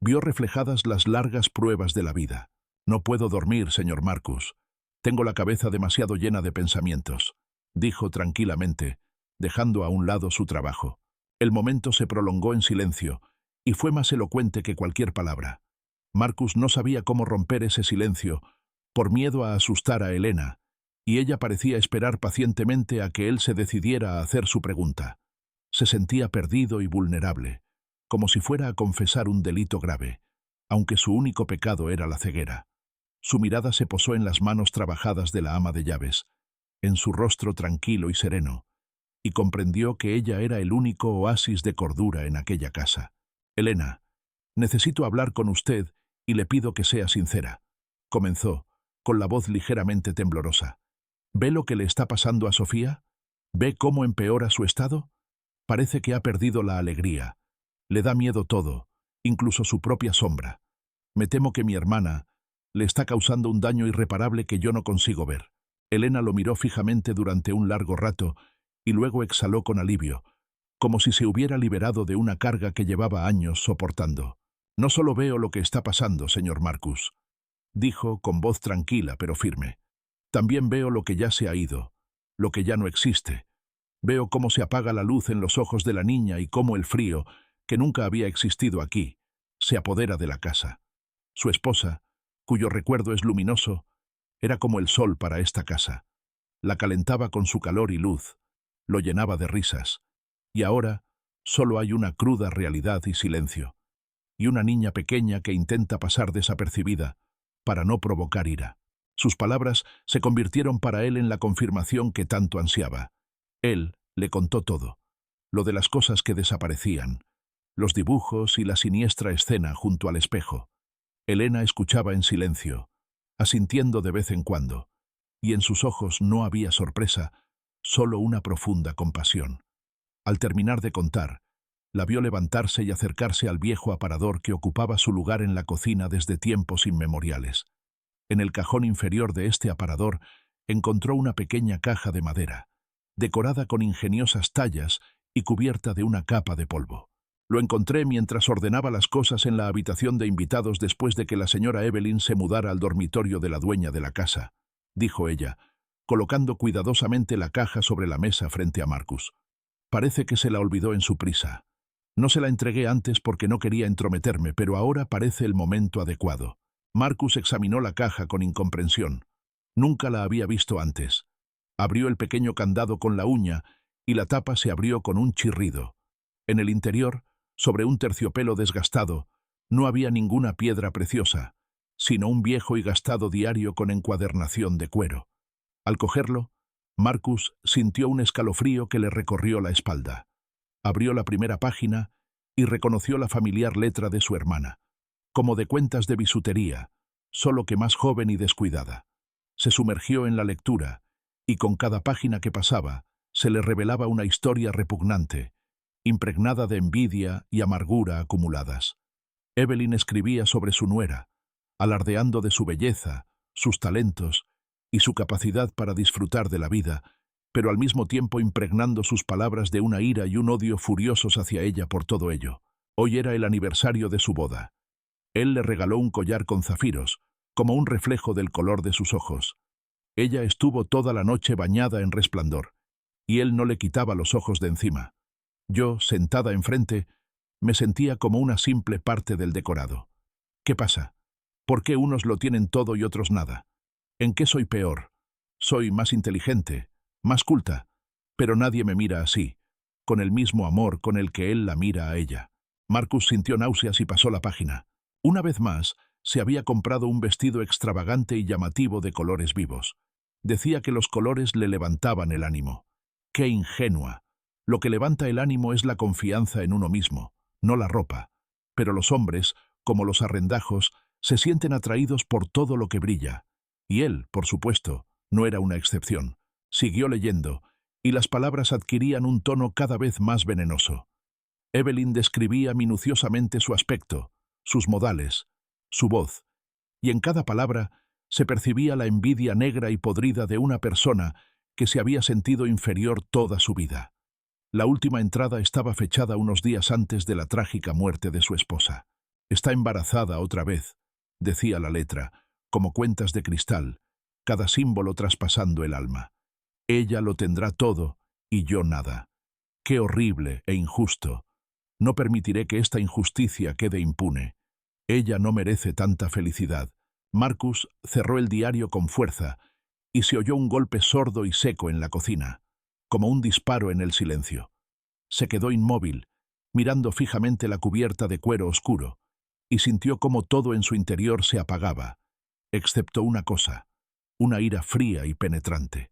vio reflejadas las largas pruebas de la vida. «No puedo dormir, señor Marcus. Tengo la cabeza demasiado llena de pensamientos», dijo tranquilamente, dejando a un lado su trabajo. El momento se prolongó en silencio, y fue más elocuente que cualquier palabra. Marcus no sabía cómo romper ese silencio, por miedo a asustar a Helena, y ella parecía esperar pacientemente a que él se decidiera a hacer su pregunta. Se sentía perdido y vulnerable, como si fuera a confesar un delito grave, aunque su único pecado era la ceguera. Su mirada se posó en las manos trabajadas de la ama de llaves, en su rostro tranquilo y sereno, y comprendió que ella era el único oasis de cordura en aquella casa. «Helena, necesito hablar con usted y le pido que sea sincera», comenzó, con la voz ligeramente temblorosa. «¿Ve lo que le está pasando a Sofía? ¿Ve cómo empeora su estado? Parece que ha perdido la alegría. Le da miedo todo, incluso su propia sombra. Me temo que mi hermana le está causando un daño irreparable que yo no consigo ver». Helena lo miró fijamente durante un largo rato y luego exhaló con alivio, como si se hubiera liberado de una carga que llevaba años soportando. «No solo veo lo que está pasando, señor Marcus», dijo con voz tranquila pero firme. «También veo lo que ya se ha ido, lo que ya no existe. Veo cómo se apaga la luz en los ojos de la niña y cómo el frío, que nunca había existido aquí, se apodera de la casa. Su esposa, cuyo recuerdo es luminoso, era como el sol para esta casa. La calentaba con su calor y luz, lo llenaba de risas. Y ahora solo hay una cruda realidad y silencio, y una niña pequeña que intenta pasar desapercibida para no provocar ira». Sus palabras se convirtieron para él en la confirmación que tanto ansiaba. Él le contó todo. lo de las cosas que desaparecían, los dibujos y la siniestra escena junto al espejo. Elena escuchaba en silencio, asintiendo de vez en cuando, y en sus ojos no había sorpresa, solo una profunda compasión. Al terminar de contar, la vio levantarse y acercarse al viejo aparador que ocupaba su lugar en la cocina desde tiempos inmemoriales. En el cajón inferior de este aparador encontró una pequeña caja de madera, decorada con ingeniosas tallas y cubierta de una capa de polvo. Lo encontré mientras ordenaba las cosas en la habitación de invitados después de que la señora Evelyn se mudara al dormitorio de la dueña de la casa, dijo ella, colocando cuidadosamente la caja sobre la mesa frente a Marcus. Parece que se la olvidó en su prisa. No se la entregué antes porque no quería entrometerme, pero ahora parece el momento adecuado. Marcus examinó la caja con incomprensión. Nunca la había visto antes. Abrió el pequeño candado con la uña y la tapa se abrió con un chirrido. En el interior, sobre un terciopelo desgastado, no había ninguna piedra preciosa, sino un viejo y gastado diario con encuadernación de cuero. Al cogerlo, Marcus sintió un escalofrío que le recorrió la espalda. Abrió la primera página y reconoció la familiar letra de su hermana, como de cuentas de bisutería, solo que más joven y descuidada. Se sumergió en la lectura, y con cada página que pasaba, se le revelaba una historia repugnante, impregnada de envidia y amargura acumuladas. Evelyn escribía sobre su nuera, alardeando de su belleza, sus talentos y su capacidad para disfrutar de la vida, pero al mismo tiempo impregnando sus palabras de una ira y un odio furiosos hacia ella por todo ello. Hoy era el aniversario de su boda. Él le regaló un collar con zafiros, como un reflejo del color de sus ojos. Ella estuvo toda la noche bañada en resplandor, y él no le quitaba los ojos de encima. Yo, sentada enfrente, me sentía como una simple parte del decorado. ¿Qué pasa? ¿Por qué unos lo tienen todo y otros nada? ¿En qué soy peor? Soy más inteligente, más culta, pero nadie me mira así, con el mismo amor con el que él la mira a ella. Marcus sintió náuseas y pasó la página. Una vez más, se había comprado un vestido extravagante y llamativo de colores vivos. Decía que los colores le levantaban el ánimo. ¡Qué ingenua! Lo que levanta el ánimo es la confianza en uno mismo, no la ropa. Pero los hombres, como los arrendajos, se sienten atraídos por todo lo que brilla. Y él, por supuesto, no era una excepción. Siguió leyendo, y las palabras adquirían un tono cada vez más venenoso. Evelyn describía minuciosamente su aspecto, sus modales, su voz, y en cada palabra se percibía la envidia negra y podrida de una persona que se había sentido inferior toda su vida. La última entrada estaba fechada unos días antes de la trágica muerte de su esposa. «Está embarazada otra vez», decía la letra, como cuentas de cristal, cada símbolo traspasando el alma. «Ella lo tendrá todo y yo nada. Qué horrible e injusto. No permitiré que esta injusticia quede impune. Ella no merece tanta felicidad». Marcus cerró el diario con fuerza y se oyó un golpe sordo y seco en la cocina, como un disparo en el silencio. Se quedó inmóvil, mirando fijamente la cubierta de cuero oscuro, y sintió cómo todo en su interior se apagaba, excepto una cosa, una ira fría y penetrante.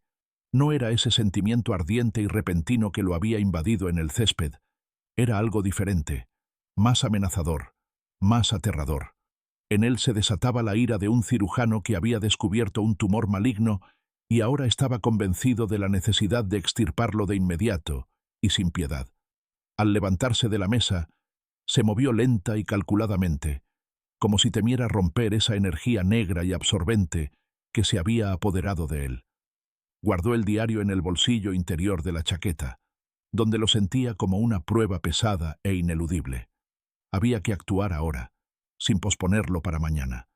No era ese sentimiento ardiente y repentino que lo había invadido en el césped, era algo diferente, más amenazador, más aterrador. En él se desataba la ira de un cirujano que había descubierto un tumor maligno y ahora estaba convencido de la necesidad de extirparlo de inmediato y sin piedad. Al levantarse de la mesa, se movió lenta y calculadamente, como si temiera romper esa energía negra y absorbente que se había apoderado de él. Guardó el diario en el bolsillo interior de la chaqueta, donde lo sentía como una prueba pesada e ineludible. Había que actuar ahora, sin posponerlo para mañana,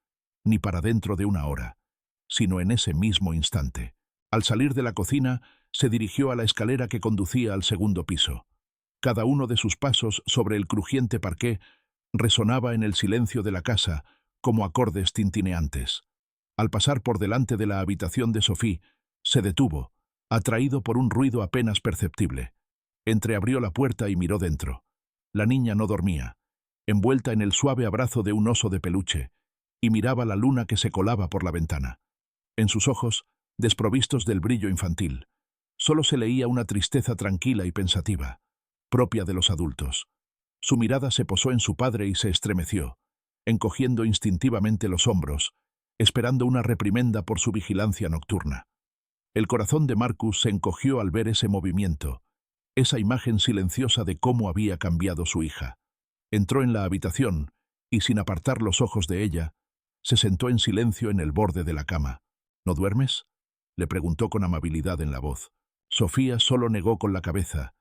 ni para dentro de una hora, sino en ese mismo instante. Al salir de la cocina, se dirigió a la escalera que conducía al segundo piso. Cada uno de sus pasos sobre el crujiente parqué resonaba en el silencio de la casa como acordes tintineantes. Al pasar por delante de la habitación de Sophie, se detuvo, atraído por un ruido apenas perceptible. Entreabrió la puerta y miró dentro. La niña no dormía, envuelta en el suave abrazo de un oso de peluche, y miraba la luna que se colaba por la ventana. En sus ojos, desprovistos del brillo infantil, solo se leía una tristeza tranquila y pensativa. propia de los adultos. Su mirada se posó en su padre y se estremeció, encogiendo instintivamente los hombros, esperando una reprimenda por su vigilancia nocturna. El corazón de Marcus se encogió al ver ese movimiento, esa imagen silenciosa de cómo había cambiado su hija. Entró en la habitación y, sin apartar los ojos de ella, se sentó en silencio en el borde de la cama. ¿No duermes?, le preguntó con amabilidad en la voz. Sofía solo negó con la cabeza,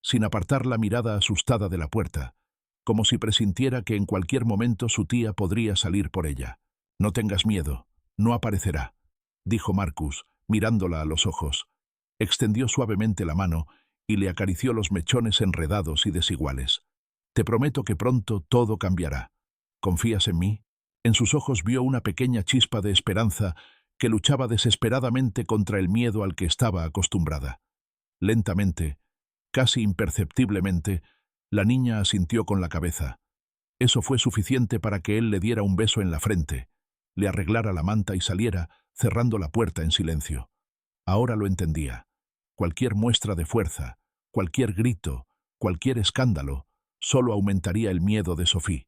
sin apartar la mirada asustada de la puerta, como si presintiera que en cualquier momento su tía podría salir por ella. «No tengas miedo, no aparecerá», dijo Marcus, mirándola a los ojos. Extendió suavemente la mano y le acarició los mechones enredados y desiguales. «Te prometo que pronto todo cambiará. ¿Confías en mí?». En sus ojos vio una pequeña chispa de esperanza que luchaba desesperadamente contra el miedo al que estaba acostumbrada. Lentamente, casi imperceptiblemente, la niña asintió con la cabeza. Eso fue suficiente para que él le diera un beso en la frente, le arreglara la manta y saliera, cerrando la puerta en silencio. Ahora lo entendía. Cualquier muestra de fuerza, cualquier grito, cualquier escándalo, solo aumentaría el miedo de Sophie.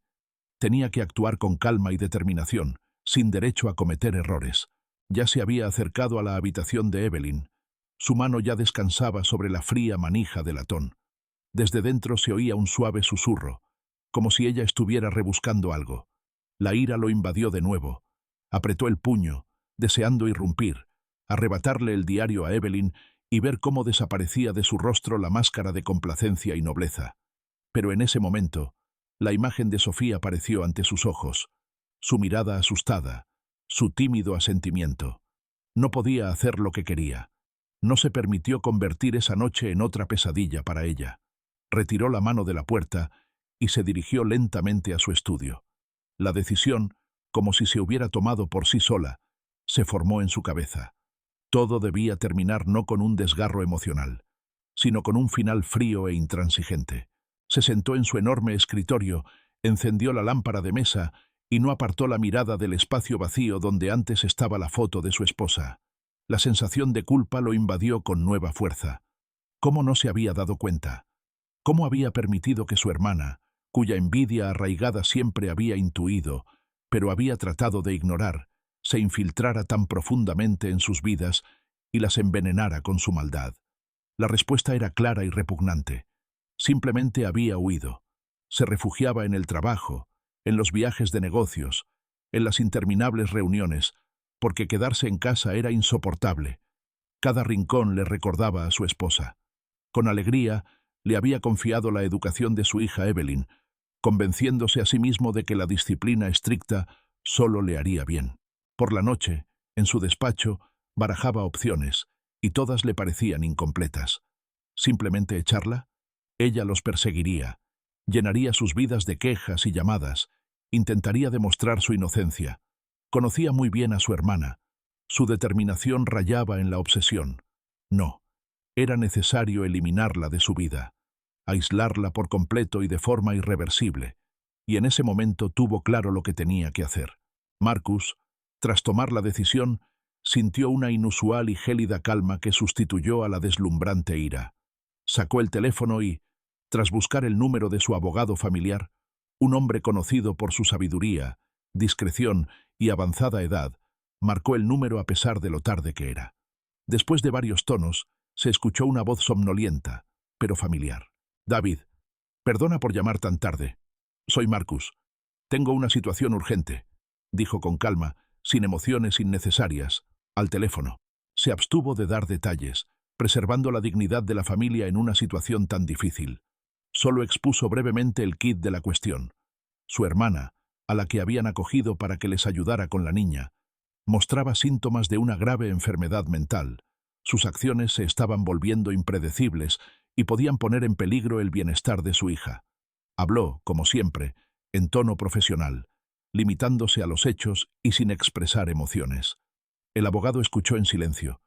Tenía que actuar con calma y determinación, sin derecho a cometer errores. Ya se había acercado a la habitación de Evelyn. Su mano ya descansaba sobre la fría manija de latón. Desde dentro se oía un suave susurro, como si ella estuviera rebuscando algo. La ira lo invadió de nuevo. Apretó el puño, deseando irrumpir, arrebatarle el diario a Evelyn y ver cómo desaparecía de su rostro la máscara de complacencia y nobleza. Pero en ese momento, la imagen de Sofía apareció ante sus ojos, su mirada asustada, su tímido asentimiento. No podía hacer lo que quería. No se permitió convertir esa noche en otra pesadilla para ella. Retiró la mano de la puerta y se dirigió lentamente a su estudio. La decisión, como si se hubiera tomado por sí sola, se formó en su cabeza. Todo debía terminar no con un desgarro emocional, sino con un final frío e intransigente. Se sentó en su enorme escritorio, encendió la lámpara de mesa y no apartó la mirada del espacio vacío donde antes estaba la foto de su esposa. La sensación de culpa lo invadió con nueva fuerza. ¿Cómo no se había dado cuenta? ¿Cómo había permitido que su hermana, cuya envidia arraigada siempre había intuido, pero había tratado de ignorar, se infiltrara tan profundamente en sus vidas y las envenenara con su maldad? La respuesta era clara y repugnante. Simplemente había huido. Se refugiaba en el trabajo, en los viajes de negocios, en las interminables reuniones, porque quedarse en casa era insoportable. Cada rincón le recordaba a su esposa. Con alegría, le había confiado la educación de su hija Evelyn, convenciéndose a sí mismo de que la disciplina estricta solo le haría bien. Por la noche, en su despacho, barajaba opciones, y todas le parecían incompletas. ¿Simplemente echarla? Ella los perseguiría, llenaría sus vidas de quejas y llamadas, intentaría demostrar su inocencia. Conocía muy bien a su hermana. Su determinación rayaba en la obsesión. No, era necesario eliminarla de su vida, aislarla por completo y de forma irreversible, y en ese momento tuvo claro lo que tenía que hacer. Marcus, tras tomar la decisión, sintió una inusual y gélida calma que sustituyó a la deslumbrante ira. Sacó el teléfono y, tras buscar el número de su abogado familiar, un hombre conocido por su sabiduría, discreción y avanzada edad, marcó el número a pesar de lo tarde que era. Después de varios tonos, se escuchó una voz somnolienta, pero familiar. «David, perdona por llamar tan tarde. Soy Marcus. Tengo una situación urgente», dijo con calma, sin emociones innecesarias, al teléfono. Se abstuvo de dar detalles, preservando la dignidad de la familia en una situación tan difícil. Solo expuso brevemente el quid de la cuestión. Su hermana, a la que habían acogido para que les ayudara con la niña, mostraba síntomas de una grave enfermedad mental. Sus acciones se estaban volviendo impredecibles y podían poner en peligro el bienestar de su hija. Habló, como siempre, en tono profesional, limitándose a los hechos y sin expresar emociones. El abogado escuchó en silencio,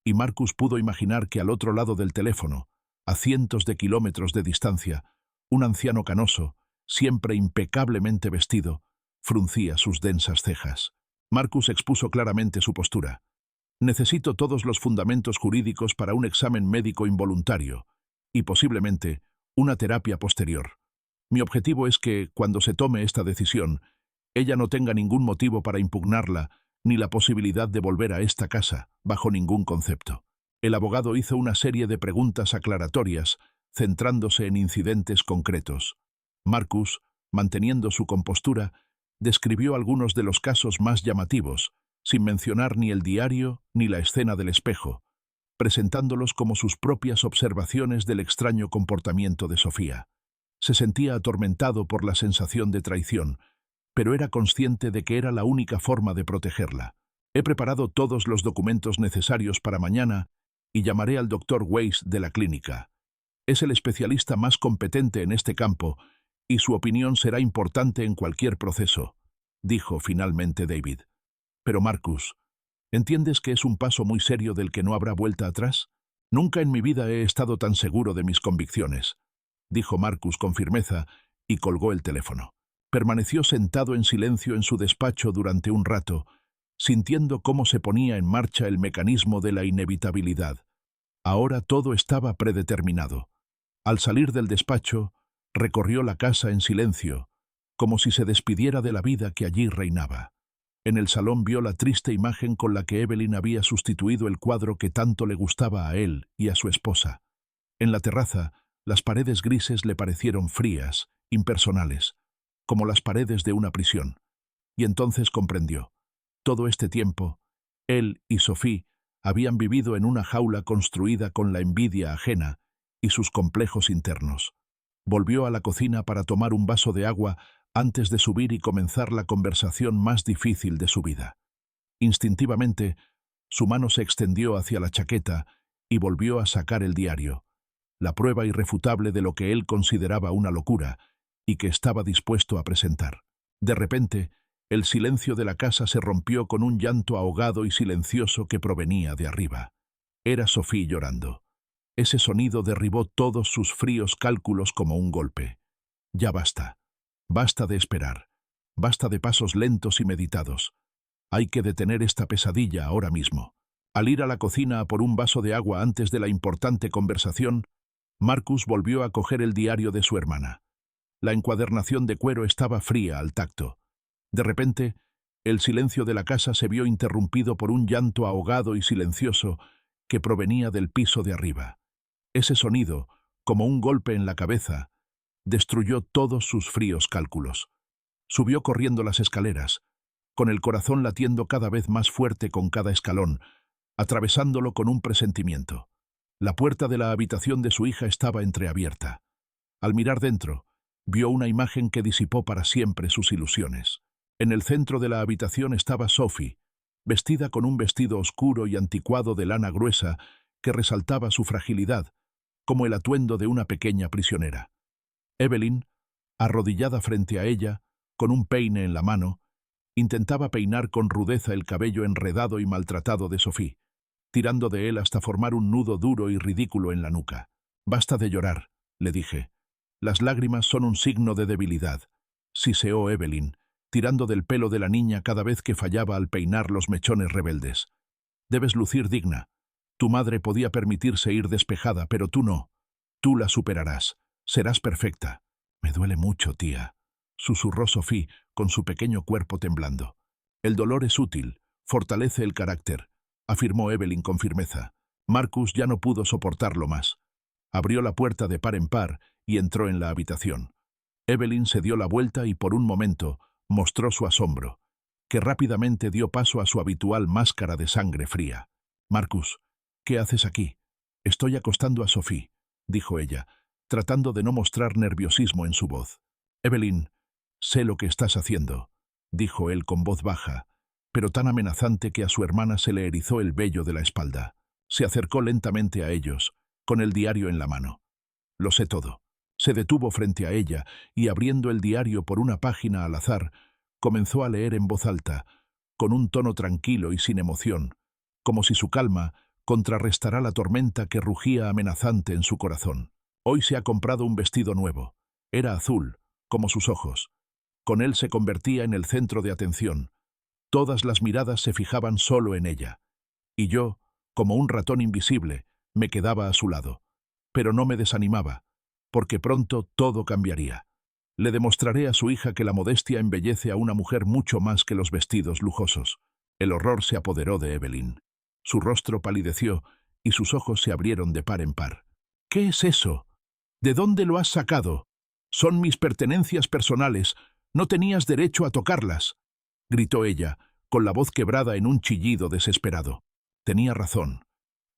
y Marcus pudo imaginar que al otro lado del teléfono, a cientos de kilómetros de distancia, un anciano canoso, siempre impecablemente vestido, fruncía sus densas cejas. Marcus expuso claramente su postura. «Necesito todos los fundamentos jurídicos para un examen médico involuntario y, posiblemente, una terapia posterior. Mi objetivo es que, cuando se tome esta decisión, ella no tenga ningún motivo para impugnarla, ni la posibilidad de volver a esta casa, bajo ningún concepto. El abogado hizo una serie de preguntas aclaratorias, centrándose en incidentes concretos. Marcus, manteniendo su compostura, describió algunos de los casos más llamativos, sin mencionar ni el diario ni la escena del espejo, presentándolos como sus propias observaciones del extraño comportamiento de Sofía. Se sentía atormentado por la sensación de traición, pero era consciente de que era la única forma de protegerla. He preparado todos los documentos necesarios para mañana y llamaré al doctor Weiss de la clínica. Es el especialista más competente en este campo y su opinión será importante en cualquier proceso, dijo finalmente David. Pero Marcus, ¿entiendes que es un paso muy serio del que no habrá vuelta atrás? Nunca en mi vida he estado tan seguro de mis convicciones, dijo Marcus con firmeza y colgó el teléfono. Permaneció sentado en silencio en su despacho durante un rato, sintiendo cómo se ponía en marcha el mecanismo de la inevitabilidad. Ahora todo estaba predeterminado. Al salir del despacho, recorrió la casa en silencio, como si se despidiera de la vida que allí reinaba. En el salón vio la triste imagen con la que Evelyn había sustituido el cuadro que tanto le gustaba a él y a su esposa. En la terraza, las paredes grises le parecieron frías, impersonales, como las paredes de una prisión. Y entonces comprendió. Todo este tiempo, él y Sophie habían vivido en una jaula construida con la envidia ajena y sus complejos internos. Volvió a la cocina para tomar un vaso de agua antes de subir y comenzar la conversación más difícil de su vida. Instintivamente, su mano se extendió hacia la chaqueta y volvió a sacar el diario, la prueba irrefutable de lo que él consideraba una locura y que estaba dispuesto a presentar. De repente, el silencio de la casa se rompió con un llanto ahogado y silencioso que provenía de arriba. Era Sophie llorando. Ese sonido derribó todos sus fríos cálculos como un golpe. Ya basta. Basta de esperar. Basta de pasos lentos y meditados. Hay que detener esta pesadilla ahora mismo. Al ir a la cocina a por un vaso de agua antes de la importante conversación, Marcus volvió a coger el diario de su hermana. La encuadernación de cuero estaba fría al tacto. De repente, el silencio de la casa se vio interrumpido por un llanto ahogado y silencioso que provenía del piso de arriba. Ese sonido, como un golpe en la cabeza, destruyó todos sus fríos cálculos. Subió corriendo las escaleras, con el corazón latiendo cada vez más fuerte con cada escalón, atravesándolo con un presentimiento. La puerta de la habitación de su hija estaba entreabierta. Al mirar dentro, vio una imagen que disipó para siempre sus ilusiones. En el centro de la habitación estaba Sophie, vestida con un vestido oscuro y anticuado de lana gruesa que resaltaba su fragilidad, como el atuendo de una pequeña prisionera. Evelyn, arrodillada frente a ella, con un peine en la mano, intentaba peinar con rudeza el cabello enredado y maltratado de Sophie, tirando de él hasta formar un nudo duro y ridículo en la nuca. «Basta de llorar», le dije. «Las lágrimas son un signo de debilidad», siseó Evelyn, tirando del pelo de la niña cada vez que fallaba al peinar los mechones rebeldes. «Debes lucir digna. Tu madre podía permitirse ir despejada, pero tú no. Tú la superarás. Serás perfecta». «Me duele mucho, tía», susurró Sophie, con su pequeño cuerpo temblando. «El dolor es útil, fortalece el carácter», afirmó Evelyn con firmeza. Marcus ya no pudo soportarlo más. Abrió la puerta de par en par y entró en la habitación. Evelyn se dio la vuelta y por un momento mostró su asombro, que rápidamente dio paso a su habitual máscara de sangre fría. «Marcus, ¿qué haces aquí?» «Estoy acostando a Sophie», dijo ella, tratando de no mostrar nerviosismo en su voz. «Evelyn, sé lo que estás haciendo», dijo él con voz baja, pero tan amenazante que a su hermana se le erizó el vello de la espalda. Se acercó lentamente a ellos, con el diario en la mano. «Lo sé todo». Se detuvo frente a ella y, abriendo el diario por una página al azar, comenzó a leer en voz alta, con un tono tranquilo y sin emoción, como si su calma contrarrestará la tormenta que rugía amenazante en su corazón. «Hoy se ha comprado un vestido nuevo. Era azul, como sus ojos. Con él se convertía en el centro de atención. Todas las miradas se fijaban solo en ella. Y yo, como un ratón invisible, me quedaba a su lado. Pero no me desanimaba, porque pronto todo cambiaría. Le demostraré a su hija que la modestia embellece a una mujer mucho más que los vestidos lujosos. El horror se apoderó de Evelyn. Su rostro palideció y sus ojos se abrieron de par en par. «¿Qué es eso? ¿De dónde lo has sacado? Son mis pertenencias personales. No tenías derecho a tocarlas», gritó ella, con la voz quebrada en un chillido desesperado. Tenía razón.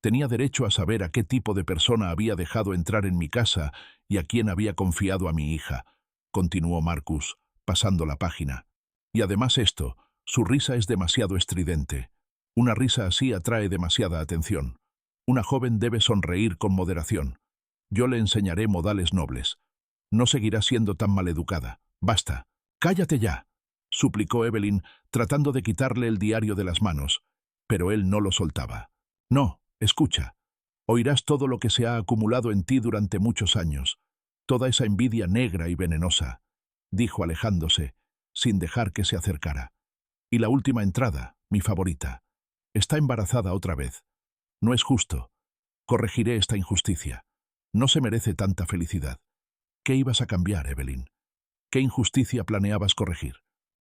Tenía derecho a saber a qué tipo de persona había dejado entrar en mi casa y a quién había confiado a mi hija, continuó Marcus, pasando la página. Y además esto, su risa es demasiado estridente. Una risa así atrae demasiada atención. Una joven debe sonreír con moderación. Yo le enseñaré modales nobles. No seguirá siendo tan maleducada. Basta. «Cállate ya», suplicó Evelyn, tratando de quitarle el diario de las manos, pero él no lo soltaba. «No, escucha. Oirás todo lo que se ha acumulado en ti durante muchos años, toda esa envidia negra y venenosa», dijo alejándose, sin dejar que se acercara. «Y la última entrada, mi favorita. Está embarazada otra vez. No es justo. Corregiré esta injusticia. No se merece tanta felicidad. ¿Qué ibas a cambiar, Evelyn? ¿Qué injusticia planeabas corregir?»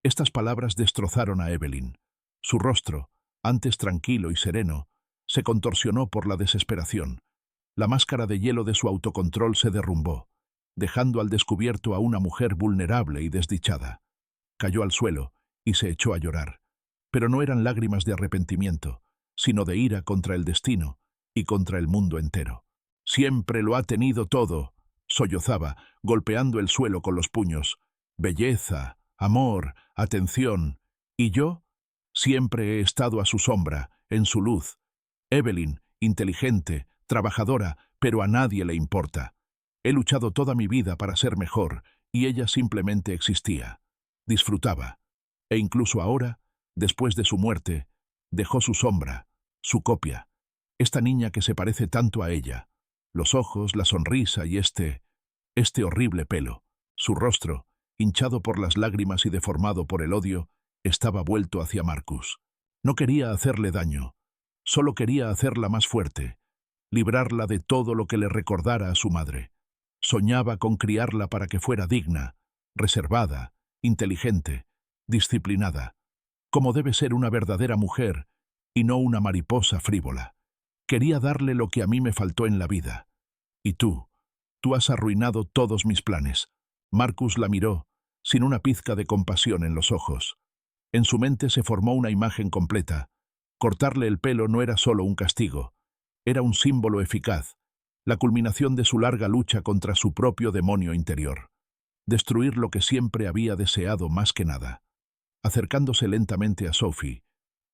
Estas palabras destrozaron a Evelyn. Su rostro, antes tranquilo y sereno, se contorsionó por la desesperación. La máscara de hielo de su autocontrol se derrumbó, dejando al descubierto a una mujer vulnerable y desdichada. Cayó al suelo y se echó a llorar. Pero no eran lágrimas de arrepentimiento, sino de ira contra el destino y contra el mundo entero. «Siempre lo ha tenido todo», sollozaba, golpeando el suelo con los puños. «Belleza, amor, atención. ¿Y yo? Siempre he estado a su sombra, en su luz. Evelyn, inteligente, trabajadora, pero a nadie le importa. He luchado toda mi vida para ser mejor, y ella simplemente existía. Disfrutaba. E incluso ahora, después de su muerte, dejó su sombra, su copia. Esta niña que se parece tanto a ella. Los ojos, la sonrisa y este horrible pelo. Su rostro, hinchado por las lágrimas y deformado por el odio, estaba vuelto hacia Marcus. No quería hacerle daño. Solo quería hacerla más fuerte, librarla de todo lo que le recordara a su madre. Soñaba con criarla para que fuera digna, reservada, inteligente, disciplinada, como debe ser una verdadera mujer y no una mariposa frívola. Quería darle lo que a mí me faltó en la vida. Y tú has arruinado todos mis planes. Marcus la miró, sin una pizca de compasión en los ojos. En su mente se formó una imagen completa. Cortarle el pelo no era solo un castigo, era un símbolo eficaz, la culminación de su larga lucha contra su propio demonio interior. Destruir lo que siempre había deseado más que nada. Acercándose lentamente a Sophie,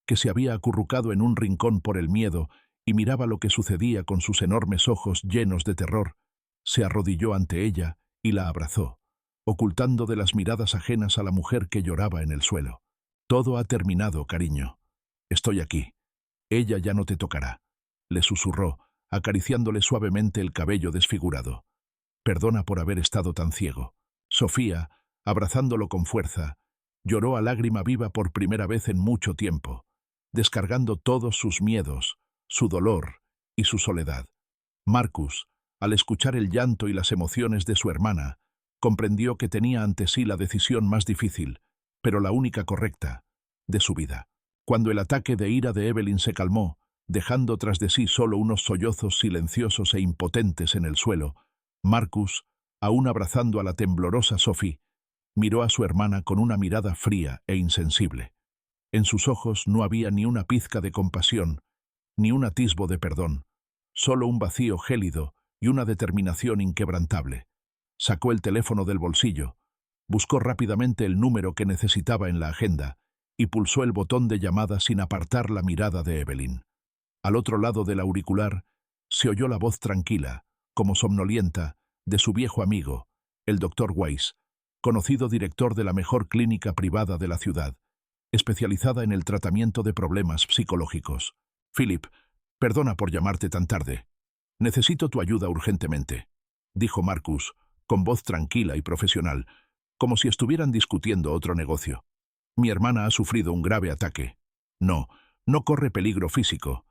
que se había acurrucado en un rincón por el miedo y miraba lo que sucedía con sus enormes ojos llenos de terror, se arrodilló ante ella y la abrazó, ocultando de las miradas ajenas a la mujer que lloraba en el suelo. «Todo ha terminado, cariño. Estoy aquí. Ella ya no te tocará», le susurró, acariciándole suavemente el cabello desfigurado. «Perdona por haber estado tan ciego». Sofía, abrazándolo con fuerza, lloró a lágrima viva por primera vez en mucho tiempo, descargando todos sus miedos, su dolor y su soledad. Marcus, al escuchar el llanto y las emociones de su hermana, comprendió que tenía ante sí la decisión más difícil, pero la única correcta, de su vida. Cuando el ataque de ira de Evelyn se calmó, dejando tras de sí solo unos sollozos silenciosos e impotentes en el suelo, Marcus, aún abrazando a la temblorosa Sophie, miró a su hermana con una mirada fría e insensible. En sus ojos no había ni una pizca de compasión, ni un atisbo de perdón, solo un vacío gélido y una determinación inquebrantable. Sacó el teléfono del bolsillo, buscó rápidamente el número que necesitaba en la agenda y pulsó el botón de llamada sin apartar la mirada de Evelyn. Al otro lado del auricular se oyó la voz tranquila, como somnolienta, de su viejo amigo, el Dr. Weiss, conocido director de la mejor clínica privada de la ciudad, especializada en el tratamiento de problemas psicológicos. «Philip, perdona por llamarte tan tarde. Necesito tu ayuda urgentemente», dijo Marcus, con voz tranquila y profesional, como si estuvieran discutiendo otro negocio. «Mi hermana ha sufrido un grave ataque. No corre peligro físico,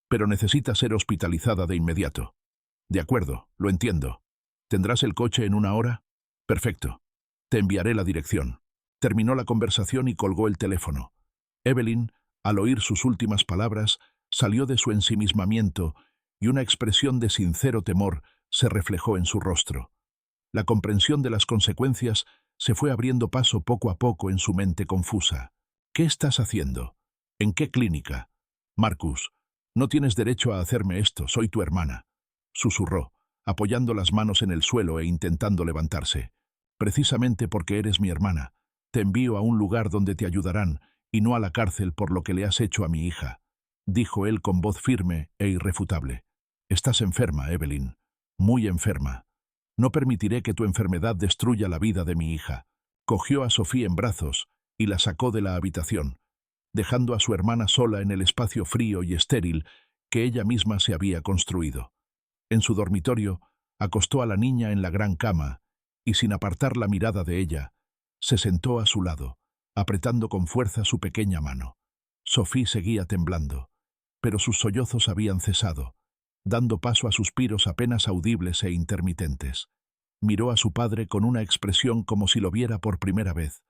pero necesita ser hospitalizada de inmediato». «De acuerdo, lo entiendo. ¿Tendrás el coche en 1 hora? Perfecto. Te enviaré la dirección. Terminó la conversación y colgó el teléfono. Evelyn, al oír sus últimas palabras, salió de su ensimismamiento y una expresión de sincero temor se reflejó en su rostro. La comprensión de las consecuencias se fue abriendo paso poco a poco en su mente confusa. ¿Qué estás haciendo? ¿En qué clínica? Marcus, no tienes derecho a hacerme esto, soy tu hermana, susurró, apoyando las manos en el suelo e intentando levantarse. Precisamente porque eres mi hermana, te envío a un lugar donde te ayudarán y no a la cárcel por lo que le has hecho a mi hija, dijo él con voz firme e irrefutable. Estás enferma, Evelyn, muy enferma. No permitiré que tu enfermedad destruya la vida de mi hija. Cogió a Sofía en brazos y la sacó de la habitación, dejando a su hermana sola en el espacio frío y estéril que ella misma se había construido. En su dormitorio, acostó a la niña en la gran cama y, sin apartar la mirada de ella, se sentó a su lado, apretando con fuerza su pequeña mano. Sofía seguía temblando, pero sus sollozos habían cesado, dando paso a suspiros apenas audibles e intermitentes. Miró a su padre con una expresión como si lo viera por primera vez,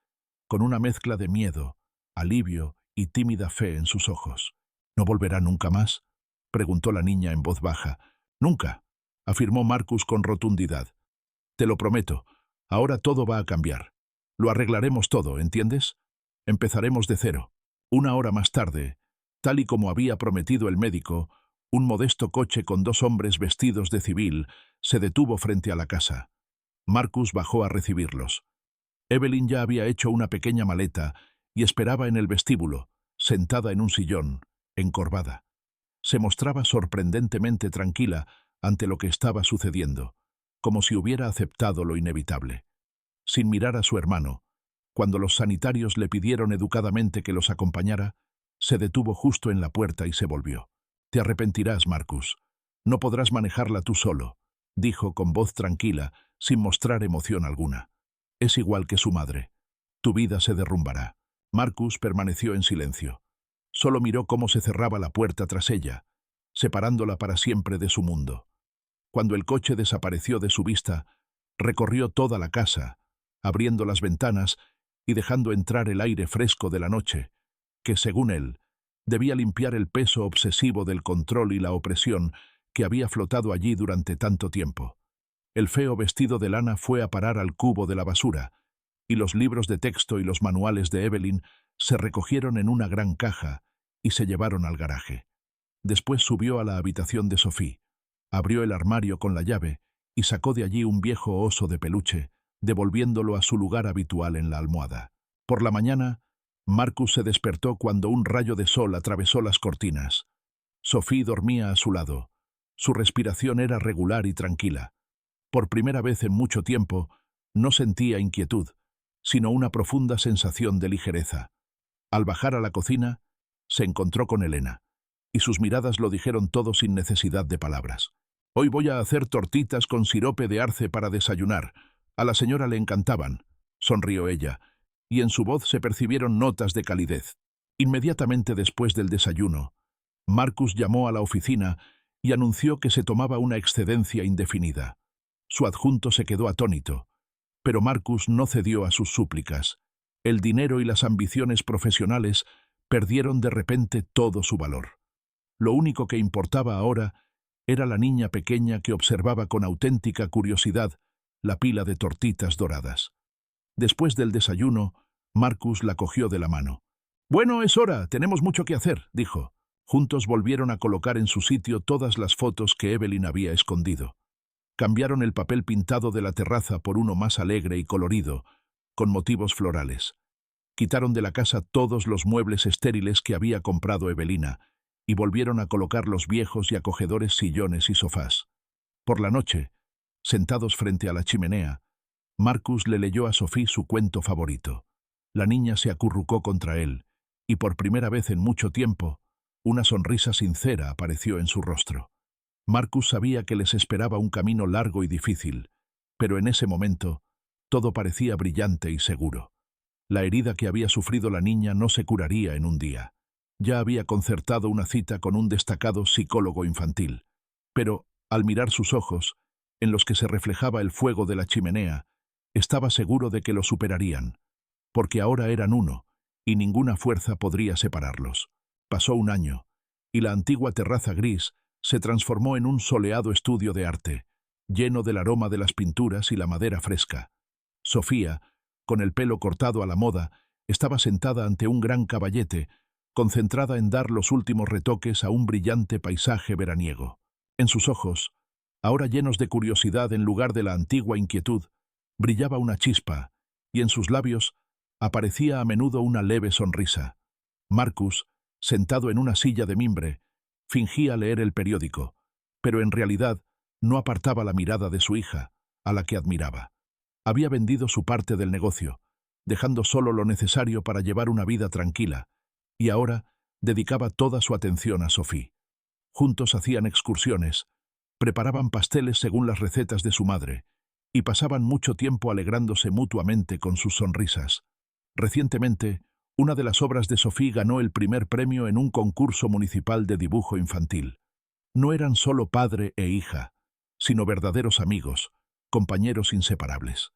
con una mezcla de miedo, alivio y tímida fe en sus ojos. ¿No volverá nunca más?, preguntó la niña en voz baja. Nunca, afirmó Marcus con rotundidad. Te lo prometo, ahora todo va a cambiar. Lo arreglaremos todo, ¿entiendes? Empezaremos de cero. 1 hora más tarde, tal y como había prometido el médico, un modesto coche con 2 hombres vestidos de civil se detuvo frente a la casa. Marcus bajó a recibirlos. Evelyn ya había hecho una pequeña maleta y esperaba en el vestíbulo, sentada en un sillón, encorvada. Se mostraba sorprendentemente tranquila ante lo que estaba sucediendo, como si hubiera aceptado lo inevitable. Sin mirar a su hermano, cuando los sanitarios le pidieron educadamente que los acompañara, se detuvo justo en la puerta y se volvió. Te arrepentirás, Marcus. No podrás manejarla tú solo, dijo con voz tranquila, sin mostrar emoción alguna. Es igual que su madre. Tu vida se derrumbará. Marcus permaneció en silencio. Solo miró cómo se cerraba la puerta tras ella, separándola para siempre de su mundo. Cuando el coche desapareció de su vista, recorrió toda la casa, abriendo las ventanas y dejando entrar el aire fresco de la noche, que, según él, debía limpiar el peso obsesivo del control y la opresión que había flotado allí durante tanto tiempo. El feo vestido de lana fue a parar al cubo de la basura, y los libros de texto y los manuales de Evelyn se recogieron en una gran caja y se llevaron al garaje. Después subió a la habitación de Sophie, abrió el armario con la llave y sacó de allí un viejo oso de peluche, devolviéndolo a su lugar habitual en la almohada. Por la mañana, Marcus se despertó cuando un rayo de sol atravesó las cortinas. Sophie dormía a su lado. Su respiración era regular y tranquila. Por primera vez en mucho tiempo, no sentía inquietud, sino una profunda sensación de ligereza. Al bajar a la cocina, se encontró con Elena, y sus miradas lo dijeron todo sin necesidad de palabras. Hoy voy a hacer tortitas con sirope de arce para desayunar. A la señora le encantaban, sonrió ella, y en su voz se percibieron notas de calidez. Inmediatamente después del desayuno, Marcus llamó a la oficina y anunció que se tomaba una excedencia indefinida. Su adjunto se quedó atónito, pero Marcus no cedió a sus súplicas. El dinero y las ambiciones profesionales perdieron de repente todo su valor. Lo único que importaba ahora era la niña pequeña que observaba con auténtica curiosidad la pila de tortitas doradas. Después del desayuno, Marcus la cogió de la mano. «Bueno, es hora, tenemos mucho que hacer», dijo. Juntos volvieron a colocar en su sitio todas las fotos que Evelyn había escondido. Cambiaron el papel pintado de la terraza por uno más alegre y colorido, con motivos florales. Quitaron de la casa todos los muebles estériles que había comprado Evelina y volvieron a colocar los viejos y acogedores sillones y sofás. Por la noche, sentados frente a la chimenea, Marcus le leyó a Sophie su cuento favorito. La niña se acurrucó contra él, y por primera vez en mucho tiempo, una sonrisa sincera apareció en su rostro. Marcus sabía que les esperaba un camino largo y difícil, pero en ese momento, todo parecía brillante y seguro. La herida que había sufrido la niña no se curaría en un día. Ya había concertado una cita con un destacado psicólogo infantil, pero, al mirar sus ojos, en los que se reflejaba el fuego de la chimenea, estaba seguro de que lo superarían, porque ahora eran uno, y ninguna fuerza podría separarlos. Pasó un año, y la antigua terraza gris se transformó en un soleado estudio de arte, lleno del aroma de las pinturas y la madera fresca. Sofía, con el pelo cortado a la moda, estaba sentada ante un gran caballete, concentrada en dar los últimos retoques a un brillante paisaje veraniego. En sus ojos, ahora llenos de curiosidad en lugar de la antigua inquietud, brillaba una chispa, y en sus labios aparecía a menudo una leve sonrisa. Marcus, sentado en una silla de mimbre, fingía leer el periódico, pero en realidad no apartaba la mirada de su hija, a la que admiraba. Había vendido su parte del negocio, dejando solo lo necesario para llevar una vida tranquila, y ahora dedicaba toda su atención a Sophie. Juntos hacían excursiones, preparaban pasteles según las recetas de su madre, y pasaban mucho tiempo alegrándose mutuamente con sus sonrisas. Recientemente, una de las obras de Sophie ganó el primer premio en un concurso municipal de dibujo infantil. No eran solo padre e hija, sino verdaderos amigos, compañeros inseparables.